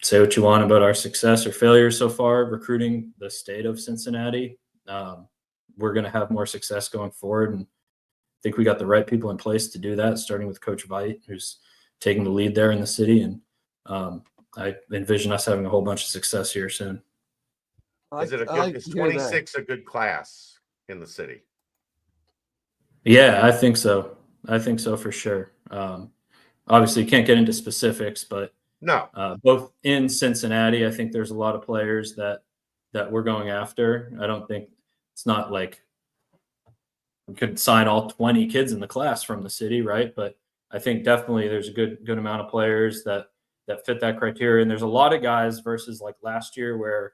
say what you want about our success or failure so far recruiting the state of Cincinnati. We're going to have more success going forward. And I think we got the right people in place to do that, starting with Coach Veit, who's taking the lead there in the city. And I envision us having a whole bunch of success here soon. Is 26 a good class in the city? Yeah, I think so. I think so for sure. Obviously, you can't get into specifics, but No. Both in Cincinnati, I think there's a lot of players that we're going after. I don't think it's not like we could sign all 20 kids in the class from the city, right? But I think definitely there's a good amount of players that fit that criteria. And there's a lot of guys versus like last year where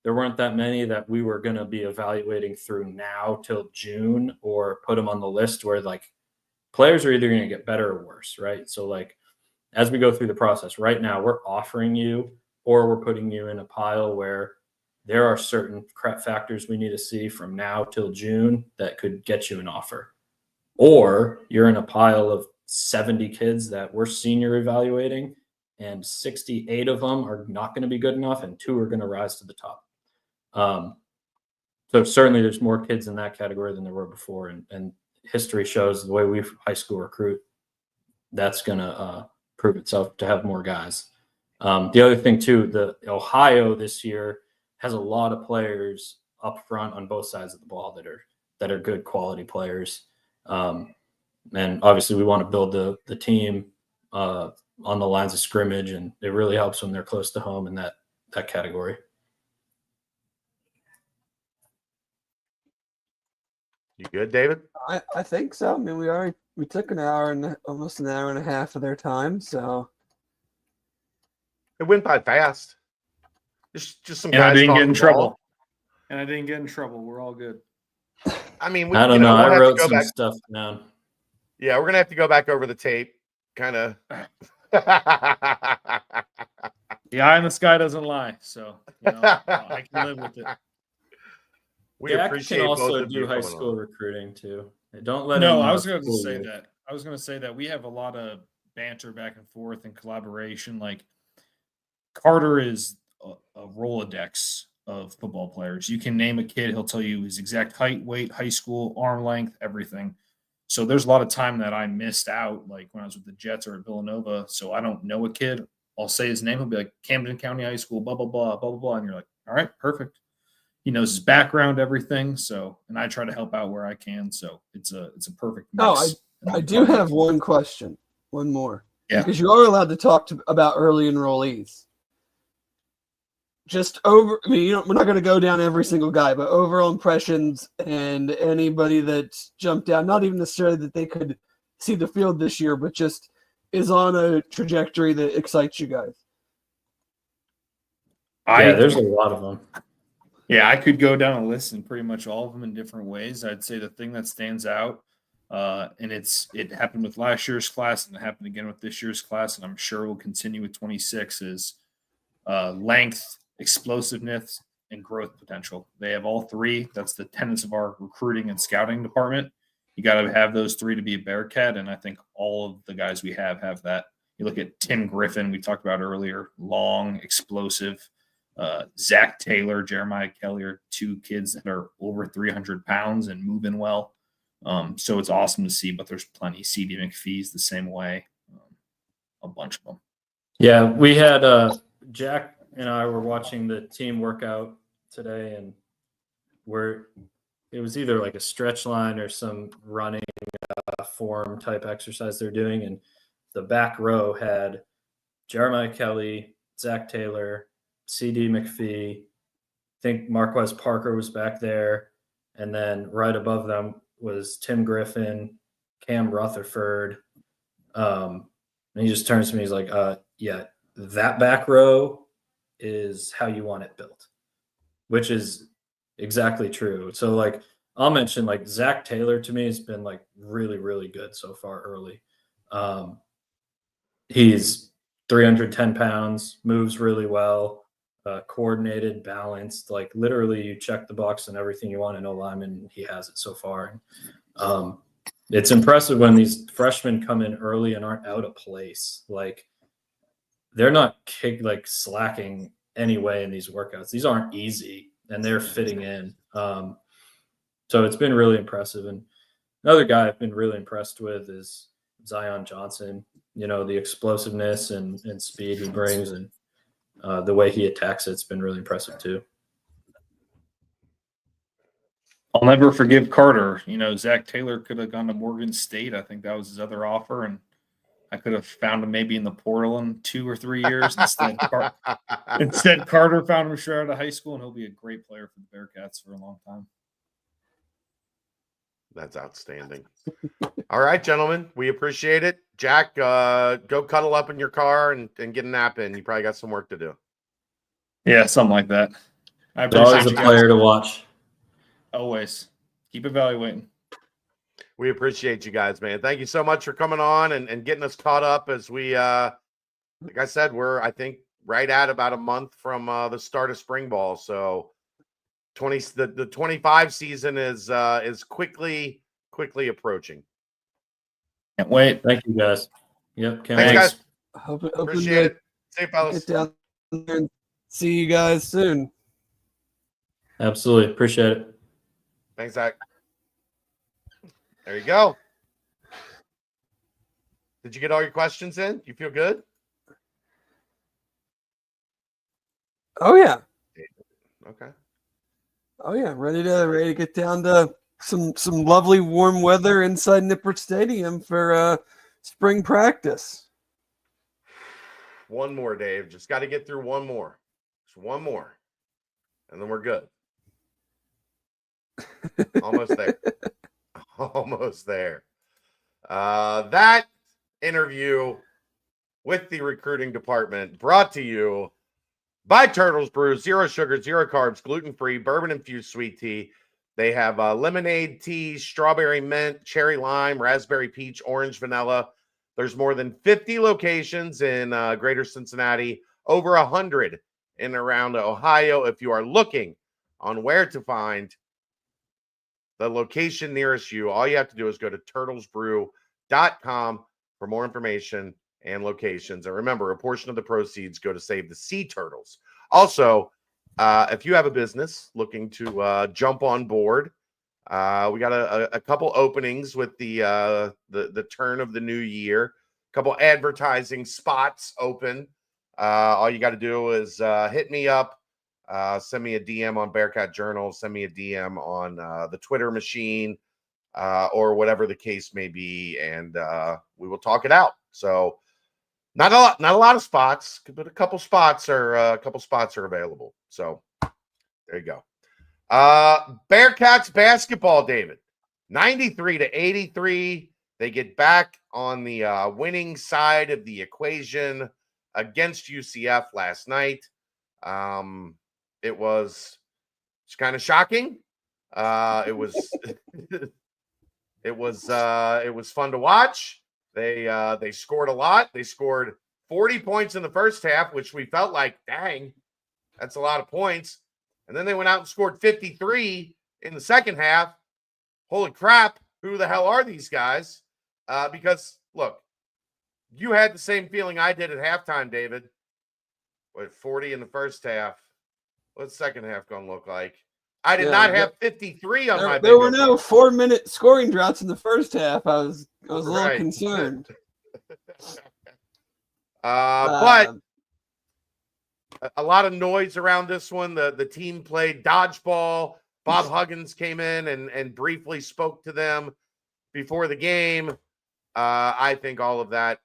there weren't that many that we were going to be evaluating through now till June or put them on the list where like players are either going to get better or worse, right? So like as we go through the process right now, we're offering you or we're putting you in a pile where there are certain factors we need to see from now till June that could get you an offer. Or you're in a pile of 70 kids that we're senior evaluating and 68 of them are not going to be good enough and 2 are going to rise to the top. So certainly there's more kids in that category than there were before. And history shows the way we high school recruit, that's going to prove itself to have more guys. The other thing too, the Ohio this year has a lot of players up front on both sides of the ball that are good quality players. And obviously we want to build the team on the lines of scrimmage, and it really helps when they're close to home in that category. You good, David? I think so. I mean, we took almost an hour and a half of their time, so It went by fast. Just some And I guys didn't get talking in ball. trouble. And I didn't get in trouble. We're all good. I mean, I don't know. I we'll wrote some back. stuff down. Yeah, we're gonna have to go back over the tape, kind of. The eye in the sky doesn't lie, so I can live with it. We Jack appreciate can both also of do you high coming school on. recruiting too. Don't let No, him. I was going to fool say you. that. I was going to say that we have a lot of banter back and forth and collaboration. Like Carter is a Rolodex of football players. You can name a kid, he'll tell you his exact height, weight, high school, arm length, everything. So there's a lot of time that I missed out, like when I was with the Jets or at Villanova. So I don't know a kid. I'll say his name. He'll be like Camden County High School, blah, blah, blah, blah, blah, blah. And you're like, all right, perfect. He knows his background, everything. So, and I try to help out where I can. So it's a perfect mix. I do have one question, one more. Yeah. Because you are allowed to talk about early enrollees. Just we're not going to go down every single guy, but overall impressions and anybody that jumped out, not even necessarily that they could see the field this year, but just is on a trajectory that excites you guys. There's a lot of them. Yeah, I could go down a list and pretty much all of them in different ways. I'd say the thing that stands out, and it happened with last year's class and it happened again with this year's class, and I'm sure will continue with 26, is length, explosiveness, and growth potential. They have all three. That's the tenets of our recruiting and scouting department. You got to have those three to be a Bearcat, and I think all of the guys we have that. You look at Tim Griffin, we talked about earlier, long, explosive. Zach Taylor, Jeremiah Kelly are 2 kids that are over 300 pounds and moving well. So it's awesome to see, but there's plenty. CD McPhee's the same way. A bunch of them. Yeah, we had Jack and I were watching the team workout today, and it was either like a stretch line or some running form type exercise they're doing. And the back row had Jeremiah Kelly, Zach Taylor, CD McPhee. I think Marquez Parker was back there. And then right above them was Tim Griffin, Cam Rutherford. And he just turns to me, he's like, yeah, that back row is how you want it built, which is exactly true. So like, I'll mention like Zach Taylor to me has been like really, really good so far early. He's 310 pounds, moves really well, coordinated, balanced, like literally you check the box and everything you want in O lineman, he has it so far. It's impressive when these freshmen come in early and aren't out of place. Like they're not slacking anyway in these workouts. These aren't easy and they're fitting in. So it's been really impressive. And another guy I've been really impressed with is Zion Johnson. You know, the explosiveness and speed he brings and the way he attacks it's been really impressive too. I'll never forgive Carter. You know, Zach Taylor could have gone to Morgan State. I think that was his other offer, and I could have found him maybe in the portal in 2 or 3 years. Instead, Carter found him straight out of high school, and he'll be a great player for the Bearcats for a long time. That's outstanding. All right, gentlemen, we appreciate it. Jack, go cuddle up in your car and get a nap in. You probably got some work to do. Yeah, something like that. I It's always a appreciate you player guys. to watch. Always. Keep evaluating. We appreciate you guys, man. Thank you so much for coming on and getting us caught up as we, like I said, we're, I think, right at about a month from the start of spring ball. So the 25 season is quickly approaching. Can't wait. Thank you guys. Yep. Can't Thanks, wait. guys. Hope Appreciate it. Safe, fellas. Get down there and see you guys soon. Absolutely. Appreciate it. Thanks, Zach. There you go. Did you get all your questions in? You feel good? Oh yeah. Okay. Oh yeah. Ready to get down to some lovely warm weather inside Nippert Stadium for spring practice. One more, Dave. Just got to get through one more. Just one more. And then we're good. Almost there. Almost there. That interview with the recruiting department brought to you by Turtles Brew. 0 sugar, 0 carbs, gluten-free, bourbon-infused sweet tea. They have lemonade tea, strawberry mint, cherry lime, raspberry peach, orange vanilla. There's more than 50 locations in greater Cincinnati, over 100 in and around Ohio. If you are looking on where to find the location nearest you, all you have to do is go to turtlesbrew.com for more information and locations. And remember, a portion of the proceeds go to save the sea turtles. Also, if you have a business looking to jump on board, we got a couple openings with the turn of the new year. A couple advertising spots open. All you got to do is hit me up. Send me a DM on Bearcat Journal. Send me a DM on the Twitter machine or whatever the case may be, and we will talk it out. So, not a lot of spots, but a couple spots are available. So, there you go. Bearcats basketball, David, 93-83. They get back on the winning side of the equation against UCF last night. It was kind of shocking. It was it was fun to watch. They scored a lot. They scored 40 points in the first half, which we felt like, dang, that's a lot of points. And then they went out and scored 53 in the second half. Holy crap, who the hell are these guys? Because, look, you had the same feeling I did at halftime, David. With 40 in the first half. What's the second half going to look like? I did not have 53 on my There were no 4-minute scoring droughts in the first half. I was a little Right. concerned. But a lot of noise around this one. The team played dodgeball. Bob Huggins came in and briefly spoke to them. before the game. I think all of that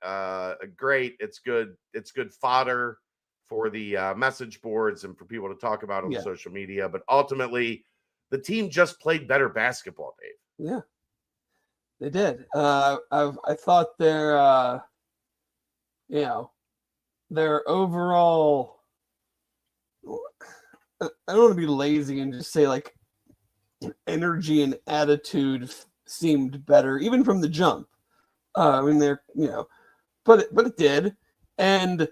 great. It's good. It's good fodder for the message boards and for people to talk about on social media. But ultimately, the team just played better basketball, Dave. Yeah, they did. I thought their their overall. I don't want to be lazy and just say like energy and attitude seemed better, even from the jump. I mean, they're but it did, and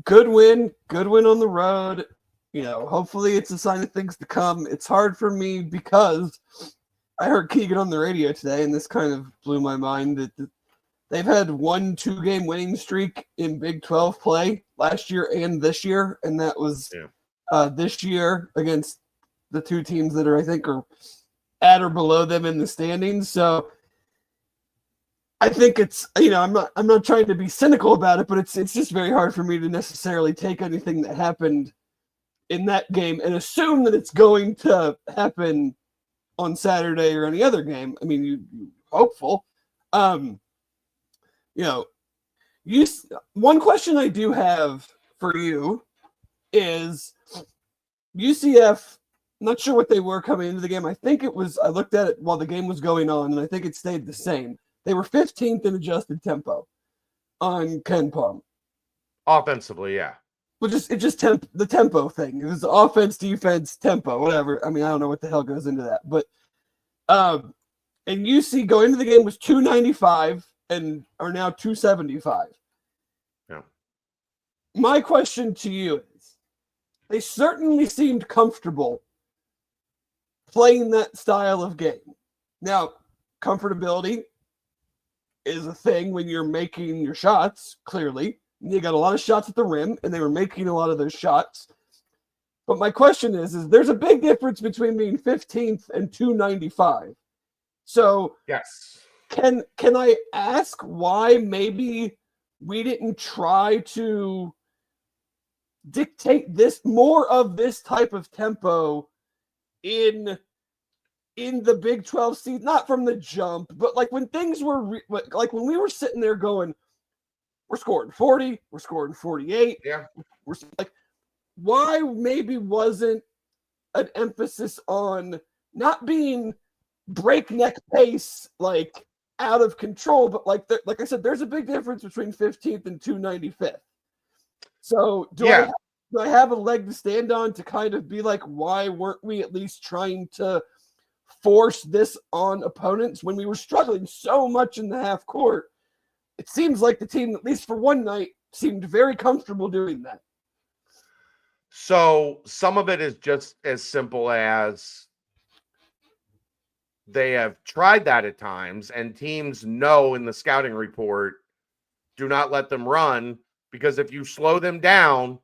good win on the road. Hopefully it's a sign of things to come. It's hard for me because I heard Keegan on the radio today, and this kind of blew my mind that they've had 1 2-game winning streak in Big 12 play last year and this year, and that was this year against the 2 teams that I think are at or below them in the standings. So I think it's I'm not trying to be cynical about it, but it's just very hard for me to necessarily take anything that happened in that game and assume that it's going to happen on Saturday or any other game. I mean, you hopeful. One question I do have for you is UCF. Not sure what they were coming into the game. I think it was. I looked at it while the game was going on, and I think it stayed the same. They were 15th in adjusted tempo on Ken Palm. Offensively, yeah. Well, the tempo thing. It was offense, defense, tempo, whatever. I mean, I don't know what the hell goes into that. But and UC going into the game was 295 and are now 275. Yeah. My question to you is, they certainly seemed comfortable playing that style of game. Now, comfortability is a thing when you're making your shots, clearly. You got a lot of shots at the rim, and they were making a lot of those shots. But my question is there's a big difference between being 15th and 295. So yes, can I ask why maybe we didn't try to dictate more of this type of tempo in the Big 12 season? Not from the jump, but like when things were like when we were sitting there going, we're scoring 40, we're scoring 48. Yeah. We're like, why maybe wasn't an emphasis on not being breakneck pace, like out of control, but like I said, there's a big difference between 15th and 295th. So do I have a leg to stand on to kind of be like, why weren't we at least trying to force this on opponents when we were struggling so much in the half court? It seems like the team, at least for one night, seemed very comfortable doing that. So some of it is just as simple as they have tried that at times, and teams know in the scouting report, do not let them run, because if you slow them down,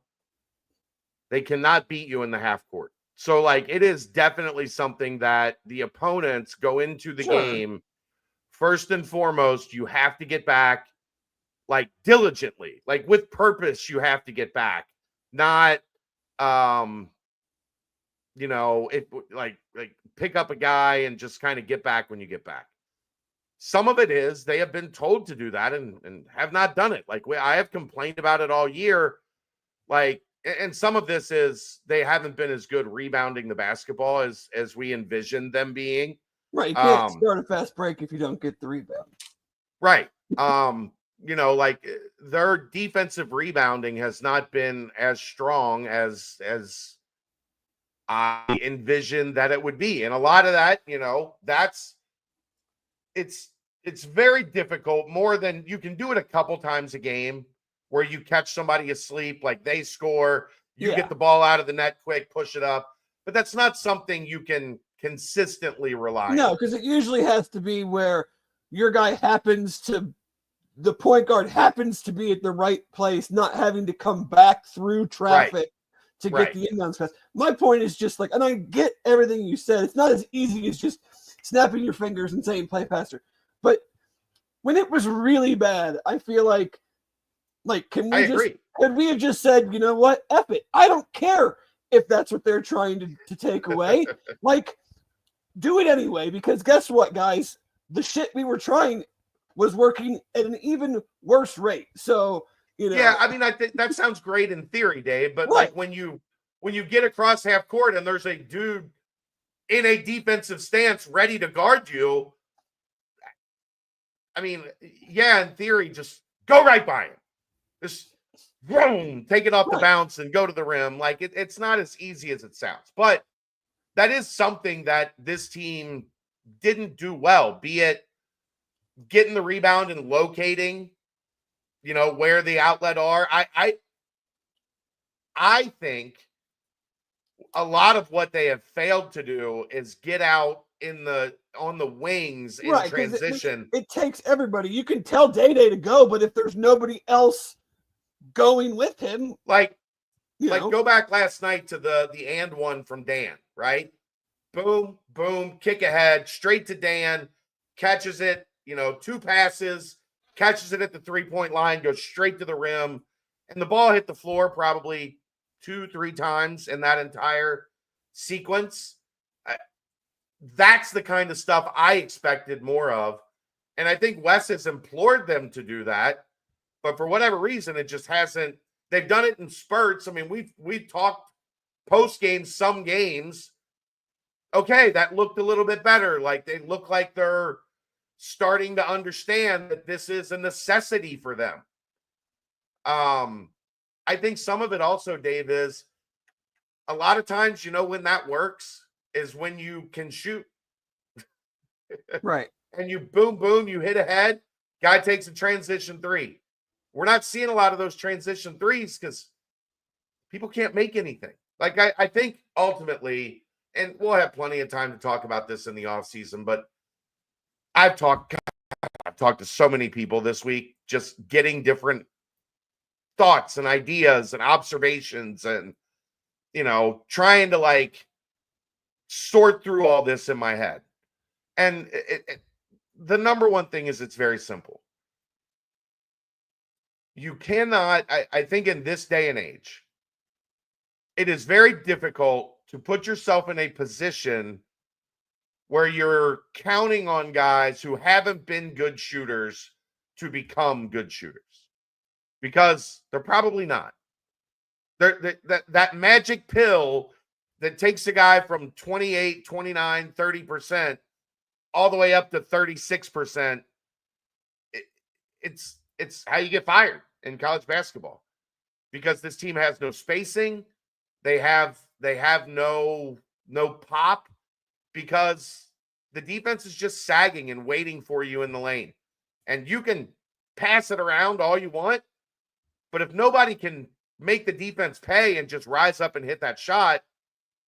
they cannot beat you in the half court. So, like, it is definitely something that the opponents go into the game. First and foremost, you have to get back, like, diligently, like with purpose. You have to get back, not, like pick up a guy and just kind of get back when you get back. Some of it is they have been told to do that and have not done it. Like I have complained about it all year. Like, and some of this is they haven't been as good rebounding the basketball as we envisioned them being. Right. You can't start a fast break if you don't get the rebound. Right. Like their defensive rebounding has not been as strong as I envisioned that it would be. And a lot of that, it's very difficult. More than you can do it a couple times a game where you catch somebody asleep, like they score, you get the ball out of the net quick, push it up. But that's not something you can consistently rely on. No, because it usually has to be where your guy the point guard happens to be at the right place, not having to come back through traffic to get the inbounds pass. My point is just like, and I get everything you said. It's not as easy as just snapping your fingers and saying play faster. But when it was really bad, I feel like could we have just said, you know what, F it. I don't care if that's what they're trying to take away. Like, do it anyway, because guess what, guys? The shit we were trying was working at an even worse rate. So, Yeah, I mean, I think that sounds great in theory, Dave, but Right. like when you get across half court and there's a dude in a defensive stance ready to guard you, I mean, yeah, in theory, just go right by him. Just boom, take it off the Right. bounce and go to the rim. Like it's not as easy as it sounds, but that is something that this team didn't do well, be it getting the rebound and locating, where the outlet are. I think a lot of what they have failed to do is get out on the wings in right, 'cause transition. it takes everybody. You can tell Day-Day to go, but if there's nobody else going with him, Like you know, go back last night to the and one from Dan, right? Boom, boom, kick ahead, straight to Dan, catches it, 2 passes, catches it at the 3-point line, goes straight to the rim, and the ball hit the floor probably 2-3 times in that entire sequence. That's the kind of stuff I expected more of. And I think Wes has implored them to do that, but for whatever reason, it just hasn't. They've done it in spurts. I mean, we've talked post game, some games. Okay, that looked a little bit better. Like they look like they're starting to understand that this is a necessity for them. I think some of it also, Dave, is a lot of times, when that works is when you can shoot. right. And you boom, boom, you hit ahead. Guy takes a transition 3. We're not seeing a lot of those transition 3s because people can't make anything. Like I think ultimately, and we'll have plenty of time to talk about this in the offseason, but I've talked to so many people this week, just getting different thoughts and ideas and observations and, trying to like sort through all this in my head. And the number one thing is it's very simple. You cannot, I think in this day and age, it is very difficult to put yourself in a position where you're counting on guys who haven't been good shooters to become good shooters, because they're probably not. That magic pill that takes a guy from 28, 29, 30% all the way up to 36%, it's how you get fired in college basketball, because this team has no spacing. They have no pop, because the defense is just sagging and waiting for you in the lane. And you can pass it around all you want, but if nobody can make the defense pay and just rise up and hit that shot,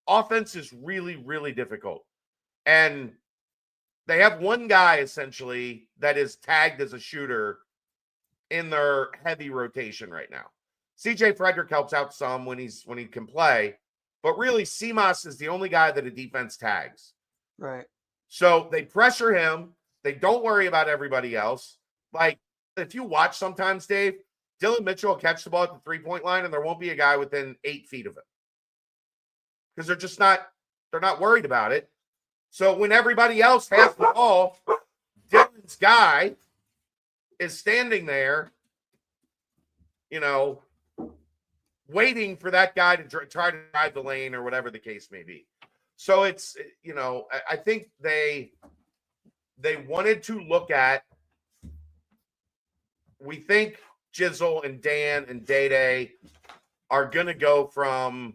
offense is really, really difficult. And they have one guy essentially that is tagged as a shooter in their heavy rotation right now. CJ Frederick helps out some when he can play, but really CMOS is the only guy that a defense tags. Right. So they pressure him. They don't worry about everybody else. Like if you watch sometimes, Dave, Dylan Mitchell will catch the ball at the 3-point line and there won't be a guy within 8 feet of him, because they're not worried about it. So when everybody else has the ball, Dylan's guy is standing there, waiting for that guy to try to drive the lane or whatever the case may be. So it's, I think they wanted to look at, we think Jizzle and Dan and Day-Day are going to go from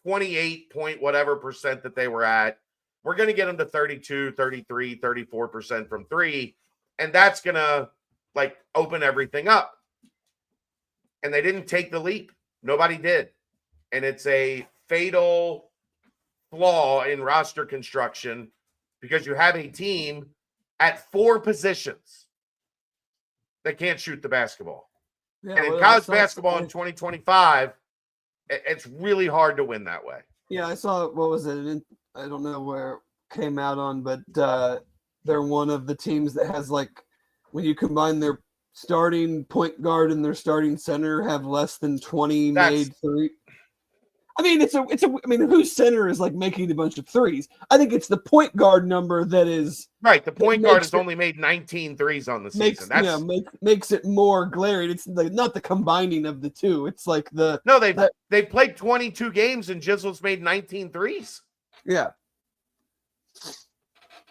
28 point whatever percent that they were at. We're going to get them to 32, 33, 34% from 3. And that's going to like open everything up. And they didn't take the leap. Nobody did. And it's a fatal flaw in roster construction, because you have a team at 4 positions that can't shoot the basketball. Yeah, And in well, college basketball in 2025, it's really hard to win that way. Yeah, I saw, what was it? I don't know where it came out on, but they're one of the teams that has, like, when you combine their starting point guard and their starting center, have less than 20 made 3. I mean, I mean, whose center is like making a bunch of threes? I think it's the point guard number that is right. The point guard has it- only made 19 threes on the makes season. That's makes it more glaring. It's like not the combining of the two. It's like no, they've played 22 games and Jizzle's made 19 threes. yeah.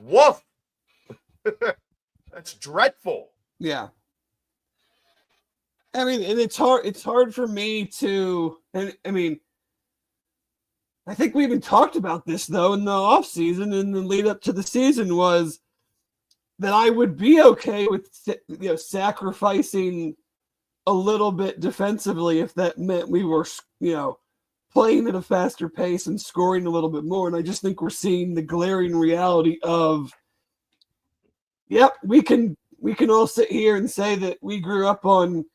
Woof. That's dreadful. Yeah. I mean, and it's hard for me to, and I mean, I think we even talked about this though in the offseason and the lead up to the season was that I would be okay with sacrificing a little bit defensively if that meant we were playing at a faster pace and scoring a little bit more. And I just think we're seeing the glaring reality of, yep, we can all sit here and say that we grew up on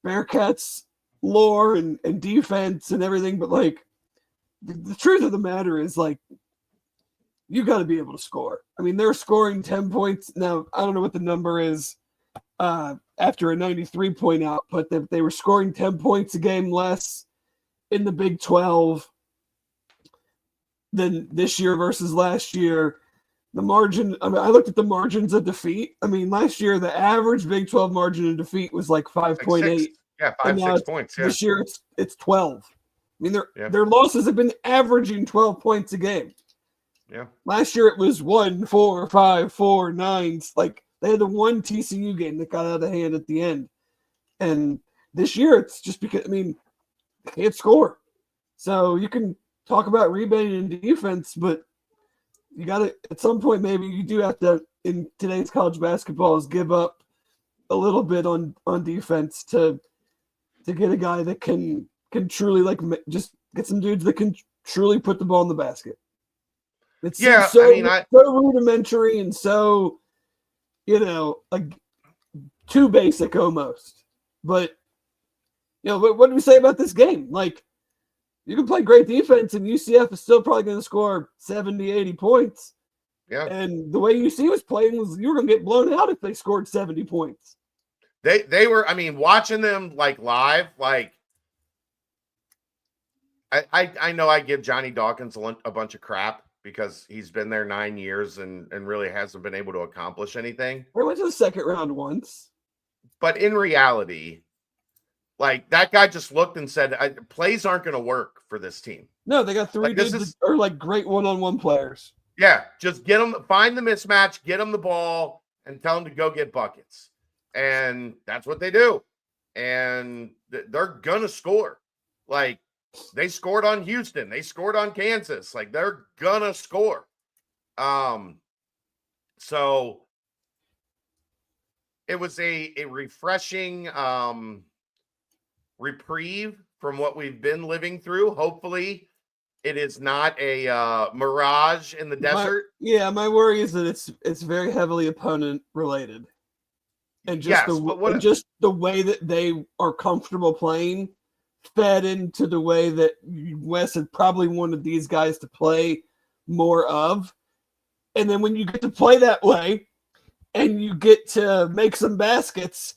Bearcats lore and defense and everything, but like the truth of the matter is like you got to be able to score. I mean, they're scoring 10 points now. I don't know what the number is after a 93-point output. That they were scoring 10 points a game less in the Big 12 than this year versus last year. The margin, I mean, I looked at the margins of defeat. I mean, last year, the average Big 12 margin of defeat was like 5.8. Yeah, 6 points. Yeah. This year, it's 12. I mean, their losses have been averaging 12 points a game. Yeah. Last year, it was 1, 4, 5, 4, 9. Like, they had the one TCU game that got out of hand at the end. And this year, it's just because, I mean, they can't score. So you can talk about rebounding and defense, but you got to, at some point, maybe you do have to, in today's college basketball, is give up a little bit on defense to get a guy that can truly, like, just get some dudes that can truly put the ball in the basket. It's so rudimentary and so, like too basic almost. But, what do we say about this game? Like, you can play great defense, and UCF is still probably going to score 70, 80 points. Yeah. And the way UC was playing was you were going to get blown out if they scored 70 points. They were, I mean, watching them like live, like I know I give Johnny Dawkins a bunch of crap because he's been there 9 years and really hasn't been able to accomplish anything. They went to the second round once. But in reality, like that guy just looked and said, plays aren't going to work for this team. No, they got three dudes that are like great one-on-one players. Yeah, just get them, find the mismatch, get them the ball, and tell them to go get buckets. And that's what they do. And they're going to score. Like, they scored on Houston. They scored on Kansas. Like, they're going to score. So it was a refreshing reprieve from what we've been living through. Hopefully it is not a mirage in the desert. My worry is that it's very heavily opponent related. And just the way that they are comfortable playing fed into the way that Wes had probably wanted these guys to play more of. And then when you get to play that way and you get to make some baskets,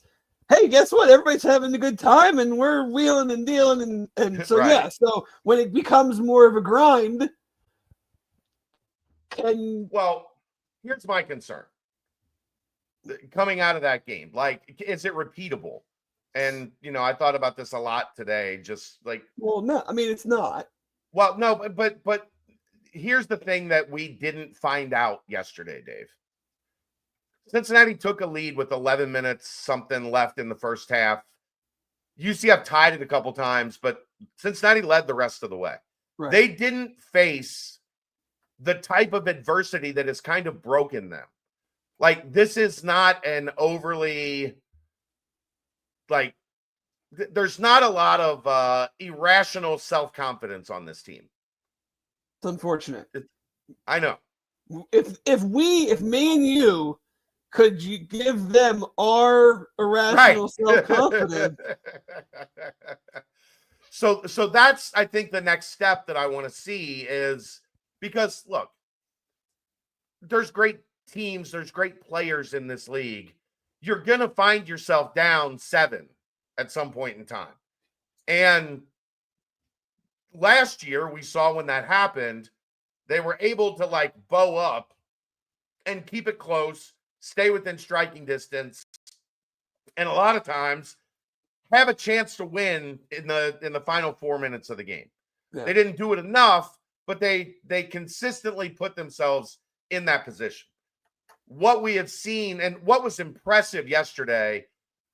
hey, guess what? Everybody's having a good time and we're wheeling and dealing. And so, right. Yeah, so when it becomes more of a grind. Well, here's my concern. Coming out of that game, like, is it repeatable? And, I thought about this a lot today, just like. Well, no, I mean, it's not. Well, no, but here's the thing that we didn't find out yesterday, Dave. Cincinnati took a lead with 11 minutes something left in the first half. UCF tied it a couple times, but Cincinnati led the rest of the way. Right. They didn't face the type of adversity that has kind of broken them. Like, this is not an overly, like, there's not a lot of irrational self-confidence on this team. It's unfortunate. I know. If me and you could you give them our irrational self-confidence. So that's, I think, the next step that I want to see is, because look, there's great teams, there's great players in this league. You're going to find yourself down 7 at some point in time. And last year we saw when that happened, they were able to like bow up and keep it close, stay within striking distance, and a lot of times have a chance to win in the final 4 minutes of the game. Yeah. They didn't do it enough, but they consistently put themselves in that position. What we have seen and what was impressive yesterday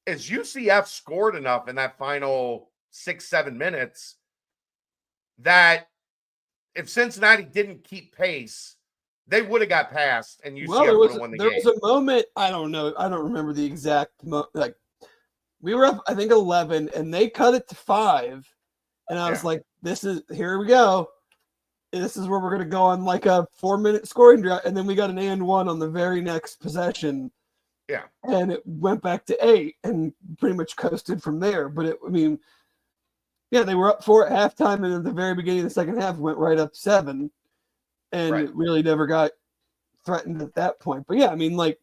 is UCF scored enough in that final 6-7 minutes that if Cincinnati didn't keep pace, they would have got past and UCF would have won the game. There was a moment, I don't know, I don't remember the exact like we were up, I think 11, and they cut it to 5, and I was like, here we go. This is where we're going to go on like a 4-minute scoring drought, and then we got an and 1 on the very next possession. Yeah, and it went back to 8 and pretty much coasted from there. But they were up 4 at halftime, and at the very beginning of the second half went right up 7, and it really never got threatened at that point. But yeah, I mean, like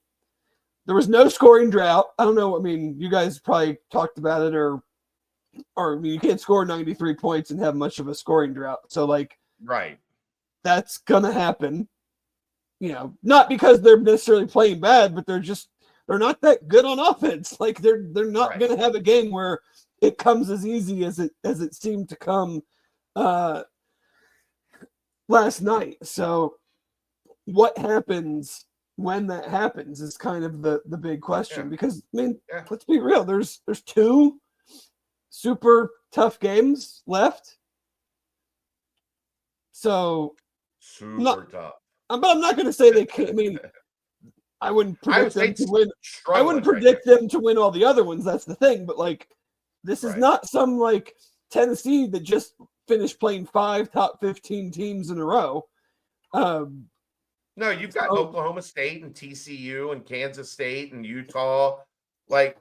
there was no scoring drought. I don't know. I mean, you guys probably talked about it, or I mean, you can't score 93 points and have much of a scoring drought. So like, that's gonna happen. You know, not because they're necessarily playing bad, but they're not that good on offense. Like they're not gonna have a game where it comes as easy as it seemed to come last night. So what happens when that happens is kind of the big question, because I mean, let's be real, there's 2 super tough games left. So tough. But I'm not going to say they can't. I mean, I wouldn't predict them to win. I wouldn't predict them to win all the other ones. That's the thing. But like, this is not some like Tennessee that just finished playing 5 top 15 teams in a row. No, you've got Oklahoma State and TCU and Kansas State and Utah. Like,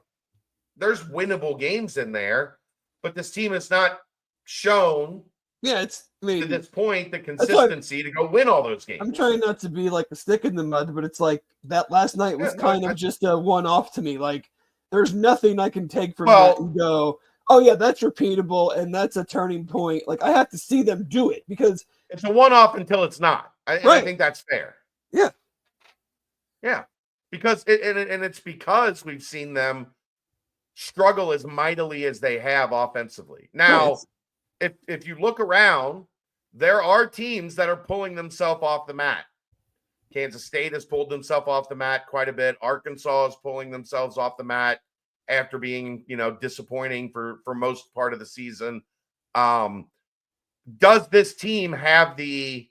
there's winnable games in there, but this team has not shown. Yeah, to this point the consistency to go win all those games. I'm trying not to be like a stick in the mud, but it's like that last night was kind of just a one-off to me. Like, there's nothing I can take from that and go, oh yeah, that's repeatable and that's a turning point. Like, I have to see them do it because it's a one-off until it's not. I think that's fair. Yeah, because it's because we've seen them struggle as mightily as they have offensively. Now, if you look around, there are teams that are pulling themselves off the mat. Kansas State has pulled themselves off the mat quite a bit. Arkansas is pulling themselves off the mat after being, disappointing for most part of the season. Does this team have the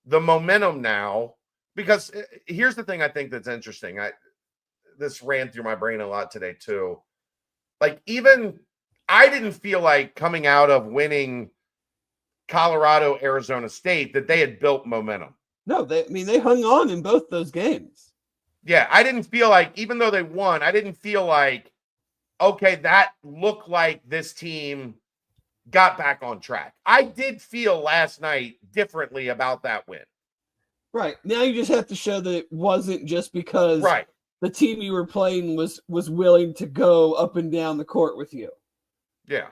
momentum now? Because here's the thing I think that's interesting. This ran through my brain a lot today too. Like, even I didn't feel like coming out of winning Colorado, Arizona State that they had built momentum. No, they hung on in both those games. Yeah, I didn't feel like, even though they won, I didn't feel like, okay, that looked like this team got back on track. I did feel last night differently about that win. Right. Now you just have to show that it wasn't just because the team you were playing was willing to go up and down the court with you. Yeah.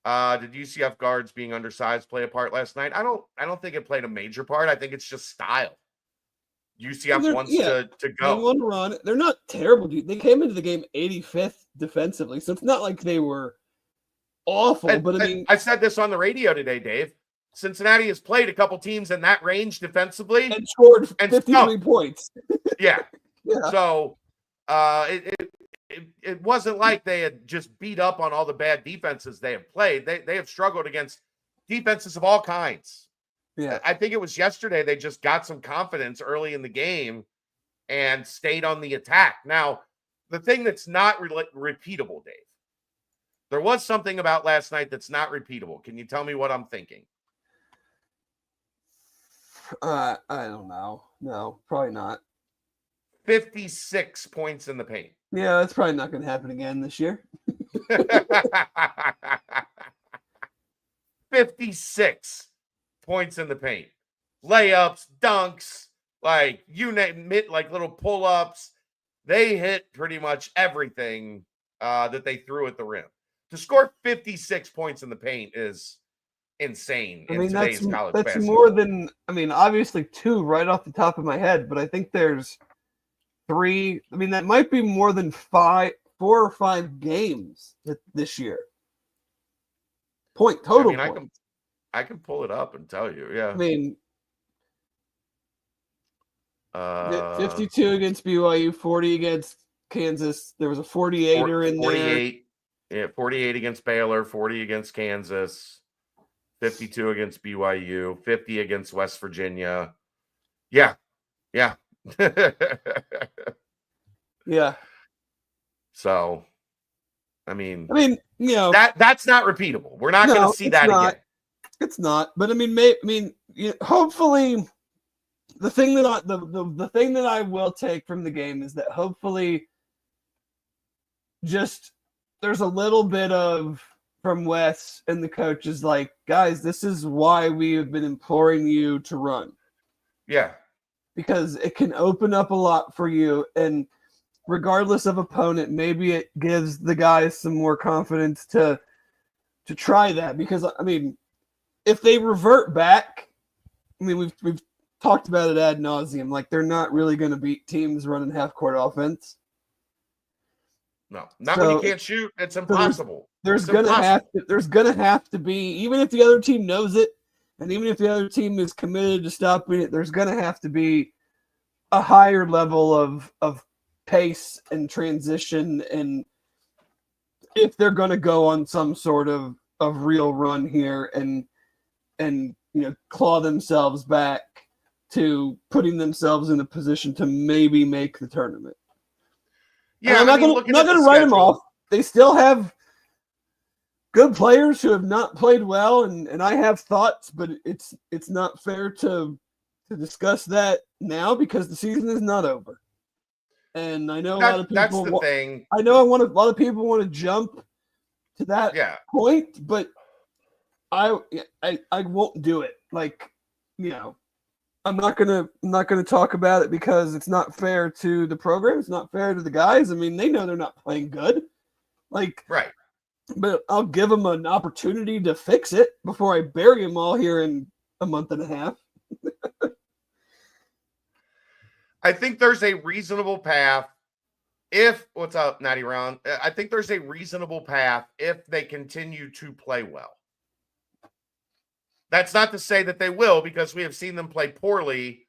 Did UCF guards being undersized play a part last night? I don't think it played a major part. I think it's just style. UCF wants to go. They want to run. They're not terrible, dude. They came into the game 85th defensively, so it's not like they were awful. I said this on the radio today, Dave. Cincinnati has played a couple teams in that range defensively and scored 53 points. Yeah. So it wasn't like they had just beat up on all the bad defenses they have played. They have struggled against defenses of all kinds. Yeah. I think it was yesterday they just got some confidence early in the game and stayed on the attack. Now, the thing that's not repeatable, Dave, there was something about last night that's not repeatable. Can you tell me what I'm thinking? I don't know. No, probably not. 56 points in the paint. Yeah, that's probably not going to happen again this year. 56 points in the paint. Layups, dunks, like you name it, like little pull-ups. They hit pretty much everything that they threw at the rim. To score 56 points in the paint is insane I in mean, today's college that's basketball. more than, I mean, obviously 2 right off the top of my head, but I think there's 3. I mean, that might be more than 4 or 5 games this year. Total I mean, point. I can pull it up and tell you. Yeah. I mean, 52 52 against BYU, 40 against Kansas. There was a 48er in 48, yeah, 48 against Baylor, 40 against Kansas, 52 against BYU, 50 against West Virginia. Yeah. Yeah. Yeah. So, I mean, you know, that's not repeatable. We're not going to see that again. It's not. But I mean, hopefully the thing that I will take from the game is that hopefully just there's a little bit of from Wes and the coaches like, guys, this is why we have been imploring you to run. Yeah. Because it can open up a lot for you, and regardless of opponent, maybe it gives the guys some more confidence to try that. Because I mean, if they revert back, I mean, we've talked about it ad nauseum. Like, they're not really going to beat teams running half court offense. No, not when you can't shoot. It's impossible. There's gonna have to be, even if the other team knows it, and even if the other team is committed to stopping it, there's gonna have to be a higher level of pace and transition, and if they're gonna go on some sort of real run here and claw themselves back to putting themselves in a position to maybe make the tournament. Yeah, I'm not going to write them off. They still have good players who have not played well, and I have thoughts, but it's not fair to discuss that now because the season is not over. And I know a lot of people. That's the thing. I know a lot of people want to jump to that point, but I won't do it. Like, I'm not gonna talk about it because it's not fair to the program. It's not fair to the guys. I mean, they know they're not playing good. Like, right. But I'll give them an opportunity to fix it before I bury them all here in a month and a half. I think there's a reasonable path. What's up, Natty Ron? I think there's a reasonable path if they continue to play well. That's not to say that they will, because we have seen them play poorly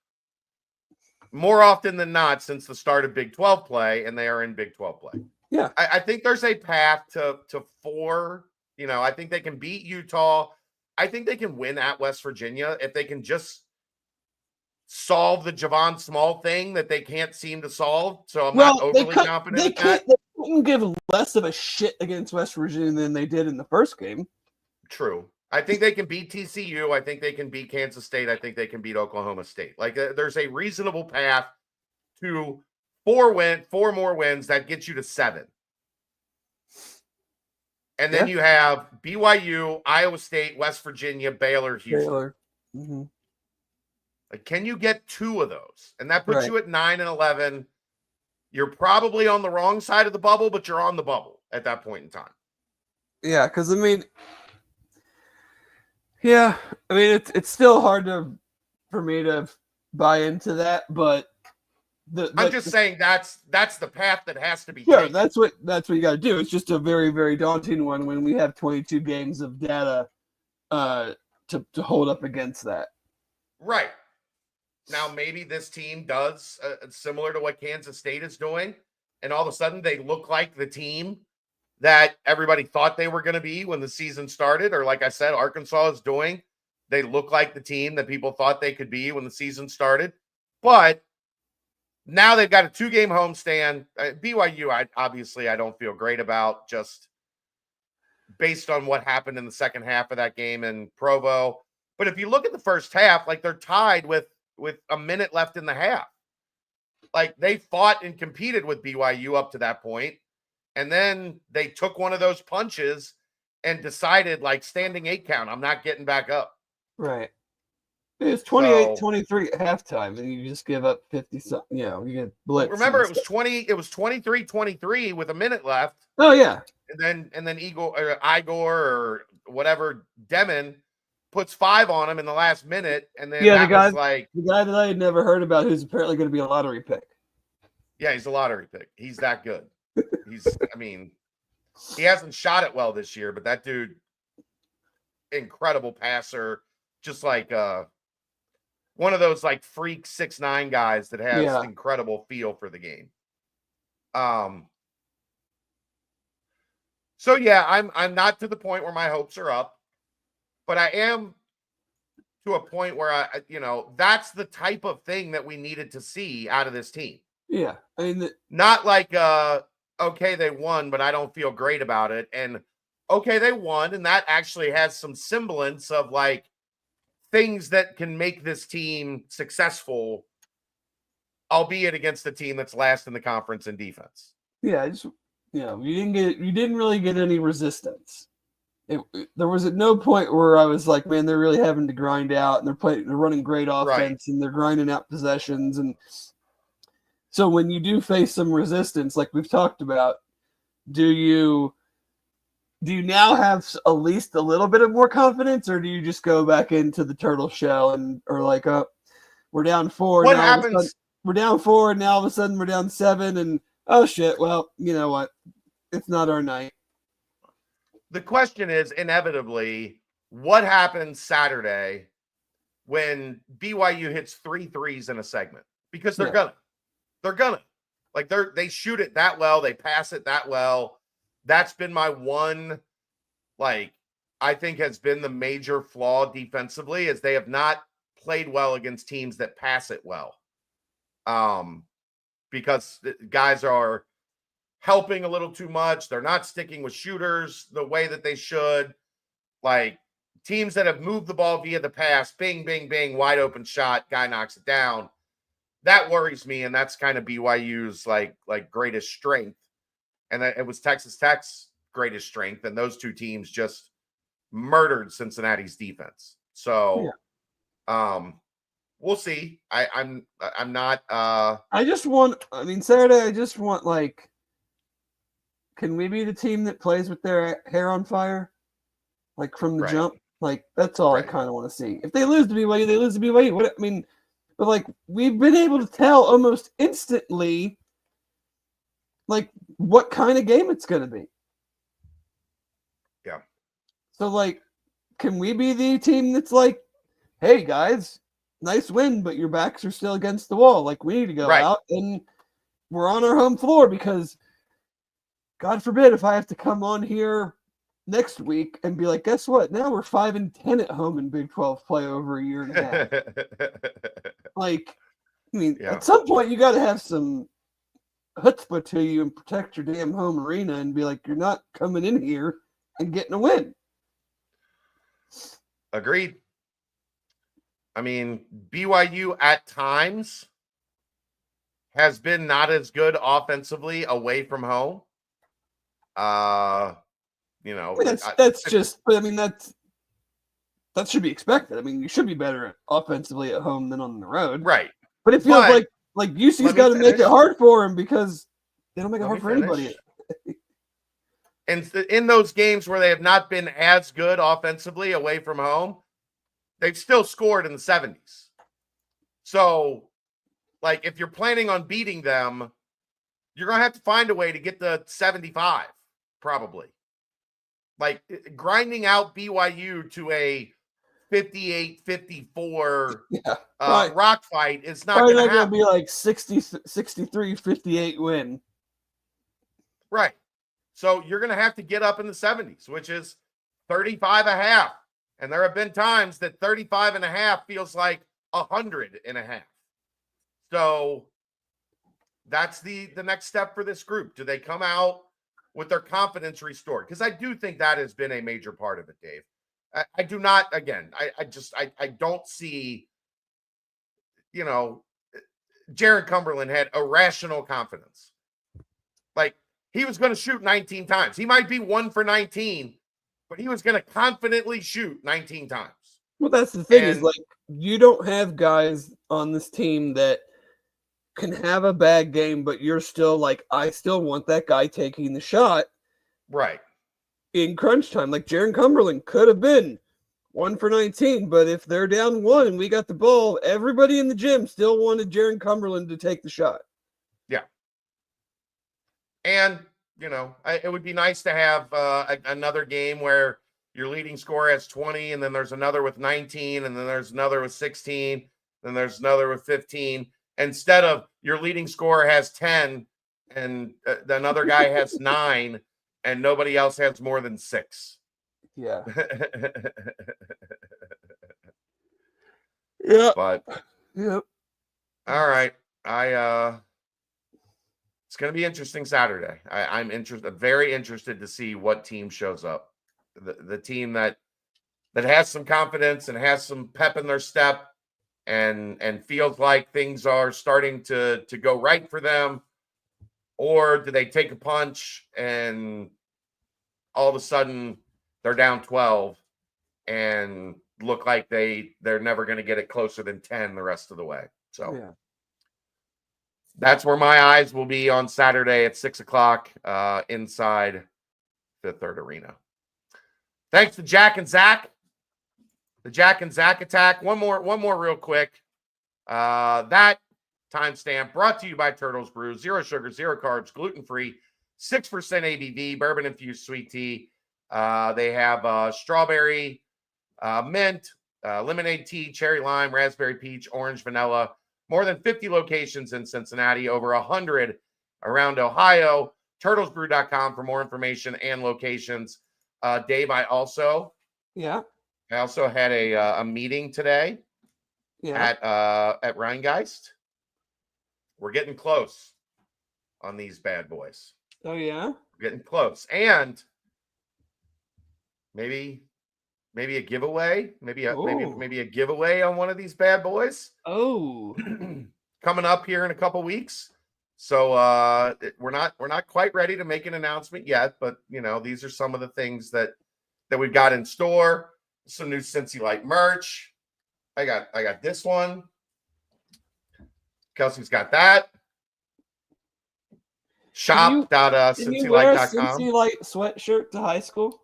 more often than not since the start of Big 12 play, and they are in Big 12 play. Yeah. I think there's a path to 4. I think they can beat Utah. I think they can win at West Virginia if they can just solve the Javon Small thing that they can't seem to solve. So I'm not overly confident in that. They couldn't give less of a shit against West Virginia than they did in the first game. True. I think they can beat TCU. I think they can beat Kansas State. I think they can beat Oklahoma State. Like, there's a reasonable path to 4 more wins that gets you to 7. And then you have BYU, Iowa State, West Virginia, Baylor, Houston. Mm-hmm. Like, can you get 2 of those? And that puts you at 9 and 11. You're probably on the wrong side of the bubble, but you're on the bubble at that point in time. Yeah, because I mean, it's still hard for me to buy into that, but I'm just saying that's the path that has to be taken. Yeah, that's what you got to do. It's just a very, very daunting one when we have 22 games of data to hold up against that. Right. Now, maybe this team does similar to what Kansas State is doing, and all of a sudden they look like the team that everybody thought they were going to be when the season started, or like I said, Arkansas is doing. They look like the team that people thought they could be when the season started. But now they've got a 2-game homestand. BYU, I don't feel great about, just based on what happened in the second half of that game in Provo. But if you look at the first half, like, they're tied with a minute left in the half. Like, they fought and competed with BYU up to that point. And then they took one of those punches and decided, like, standing 8 count, I'm not getting back up. Right. It's 28-23 at halftime, and you just give up 50 something. You get blitz. Remember, it was 23-23 with a minute left. Oh yeah. And then Igor or whatever, Demon puts 5 on him in the last minute, and then Yeah, that was like, the guy that I had never heard about, who's apparently going to be a lottery pick. yeah, he's a lottery pick. He's that good. I mean, he hasn't shot it well this year, but that dude, incredible passer, just like one of those like freak 6'9" guys that has incredible feel for the game. So yeah, I'm not to the point where my hopes are up, but I am to a point where that's the type of thing that we needed to see out of this team. Yeah. I mean, not like okay, they won, but I don't feel great about it. And okay, they won, and that actually has some semblance of like things that can make this team successful, albeit against a team that's last in the conference in defense. Yeah, you didn't really get any resistance. There was at no point where I was like, man, they're really having to grind out, and they're running great offense, and they're grinding out possessions. And so when you do face some resistance, like we've talked about, do you now have at least a little bit of more confidence, or do you just go back into the turtle shell or like, we're down 4. What happens? We're down 4, and now all of a sudden we're down 7, and oh shit, well, you know what? It's not our night. The question is inevitably, what happens Saturday when BYU hits 3 threes in a segment? Because they're gonna like they shoot it that well, they pass it that well. That's been my one, like, I think has been the major flaw defensively, is they have not played well against teams that pass it well. Because guys are helping a little too much. They're not sticking with shooters the way that they should. Like teams that have moved the ball via the pass, bing, bing, bing, wide open shot, guy knocks it down. That worries me, and that's kind of BYU's like greatest strength. And it was Texas Tech's greatest strength, and those two teams just murdered Cincinnati's defense. So, we'll see. I'm not. Saturday. I just want like, can we be the team that plays with their hair on fire, like from the jump? Like that's all I kind of want to see. If they lose to BYU, they lose to BYU. But like we've been able to tell almost instantly, like what kind of game it's going to be. Yeah. So like, can we be the team that's like, hey guys, nice win, but your backs are still against the wall. Like we need to go out and we're on our home floor, because God forbid if I have to come on here next week and be like, guess what? Now we're 5-10 at home in Big 12 play over a year and a half. Like, at some point you got to have some chutzpah to you and protect your damn home arena and be like, you're not coming in here and getting a win. Agreed. I mean, BYU at times has been not as good offensively away from home. That should be expected. I mean, you should be better offensively at home than on the road. Right. But it feels like UC's got to make it hard for him, because they don't make it hard for anybody. And in those games where they have not been as good offensively away from home, they've still scored in the 70s. So, like, if you're planning on beating them, you're going to have to find a way to get the 75, probably. Like, grinding out BYU to a 58-54 rock fight is not going to happen. Be like 63-58 win. Right. So you're going to have to get up in the 70s, which is 35.5. And there have been times that 35.5 feels like 100.5. So that's the next step for this group. Do they come out with their confidence restored? Because I do think that has been a major part of it, Dave. I do not, again, I don't see, Jared Cumberland had irrational confidence. Like, he was going to shoot 19 times. He might be 1 for 19, but he was going to confidently shoot 19 times. Well, that's the thing, is like, you don't have guys on this team that can have a bad game, but you're still like, I still want that guy taking the shot. Right. In crunch time. Like, Jared Cumberland could have been 1 for 19. But if they're down 1 and we got the ball, everybody in the gym still wanted Jaron Cumberland to take the shot. Yeah. And, it would be nice to have another game where your leading scorer has 20, and then there's another with 19, and then there's another with 16, then there's another with 15. Instead of your leading scorer has 10, and another guy has 9, and nobody else has more than 6. Yeah. Yeah. But Yep. all right. It's going to be interesting Saturday. I'm very interested to see what team shows up. The team that has some confidence and has some pep in their step and feels like things are starting to go right for them, or do they take a punch and all of a sudden they're down 12 and look like they're never going to get it closer than 10 the rest of the way. So Yeah. that's where my eyes will be on Saturday at 6:00 inside Fifth Third Arena. Thanks to Jack and Zach. The Jack and Zach attack. One more real quick. That timestamp brought to you by Turtles Brew. 0 sugar, 0 carbs, gluten-free, 6% ABV, bourbon-infused sweet tea. They have strawberry, mint, lemonade tea, cherry lime, raspberry peach, orange, vanilla. More than 50 locations in Cincinnati, over 100 around Ohio. Turtlesbrew.com for more information and locations. Dave, I also Yeah. had a meeting today Yeah. at Rheingeist. We're getting close on these bad boys. Oh, yeah. We're getting close. And maybe a giveaway, maybe a giveaway on one of these bad boys. Oh. Coming up here in a couple weeks. So we're not quite ready to make an announcement yet, but these are some of the things that we've got in store. Some new Cincy Light merch. I got this one. Kelsey's got that. Shop.cincylight.com. Cincy Light sweatshirt to high school?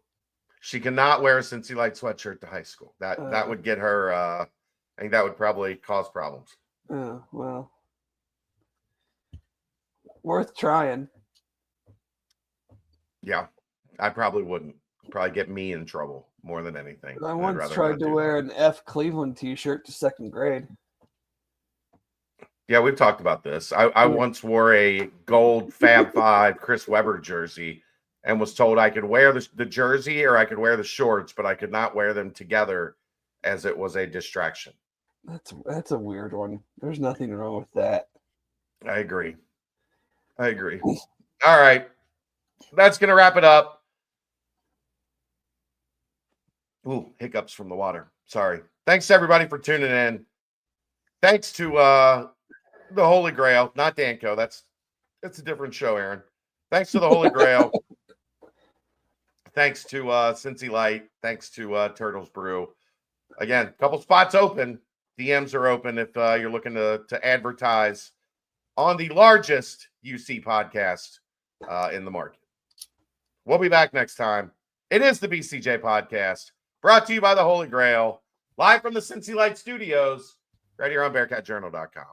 She cannot wear a Cincy Light sweatshirt to high school. That would get her. I think that would probably cause problems. Oh, well. Worth trying. Yeah, I probably wouldn't. Probably get me in trouble more than anything. I I'd once rather tried not to do wear that. an F Cleveland t-shirt to 2nd grade. Yeah, we've talked about this. I once wore a gold Fab Five Chris Webber jersey and was told I could wear the jersey or I could wear the shorts, but I could not wear them together as it was a distraction. That's a weird one. There's nothing wrong with that. I agree. All right. That's going to wrap it up. Ooh, hiccups from the water. Sorry. Thanks to everybody for tuning in. Thanks to the Holy Grail, not Danco. That's a different show, Aaron. Thanks to the Holy Grail. Thanks to Cincy Light. Thanks to Turtles Brew. Again, a couple spots open. DMs are open if you're looking to advertise on the largest UC podcast in the market. We'll be back next time. It is the BCJ Podcast, brought to you by the Holy Grail, live from the Cincy Light Studios, right here on BearcatJournal.com.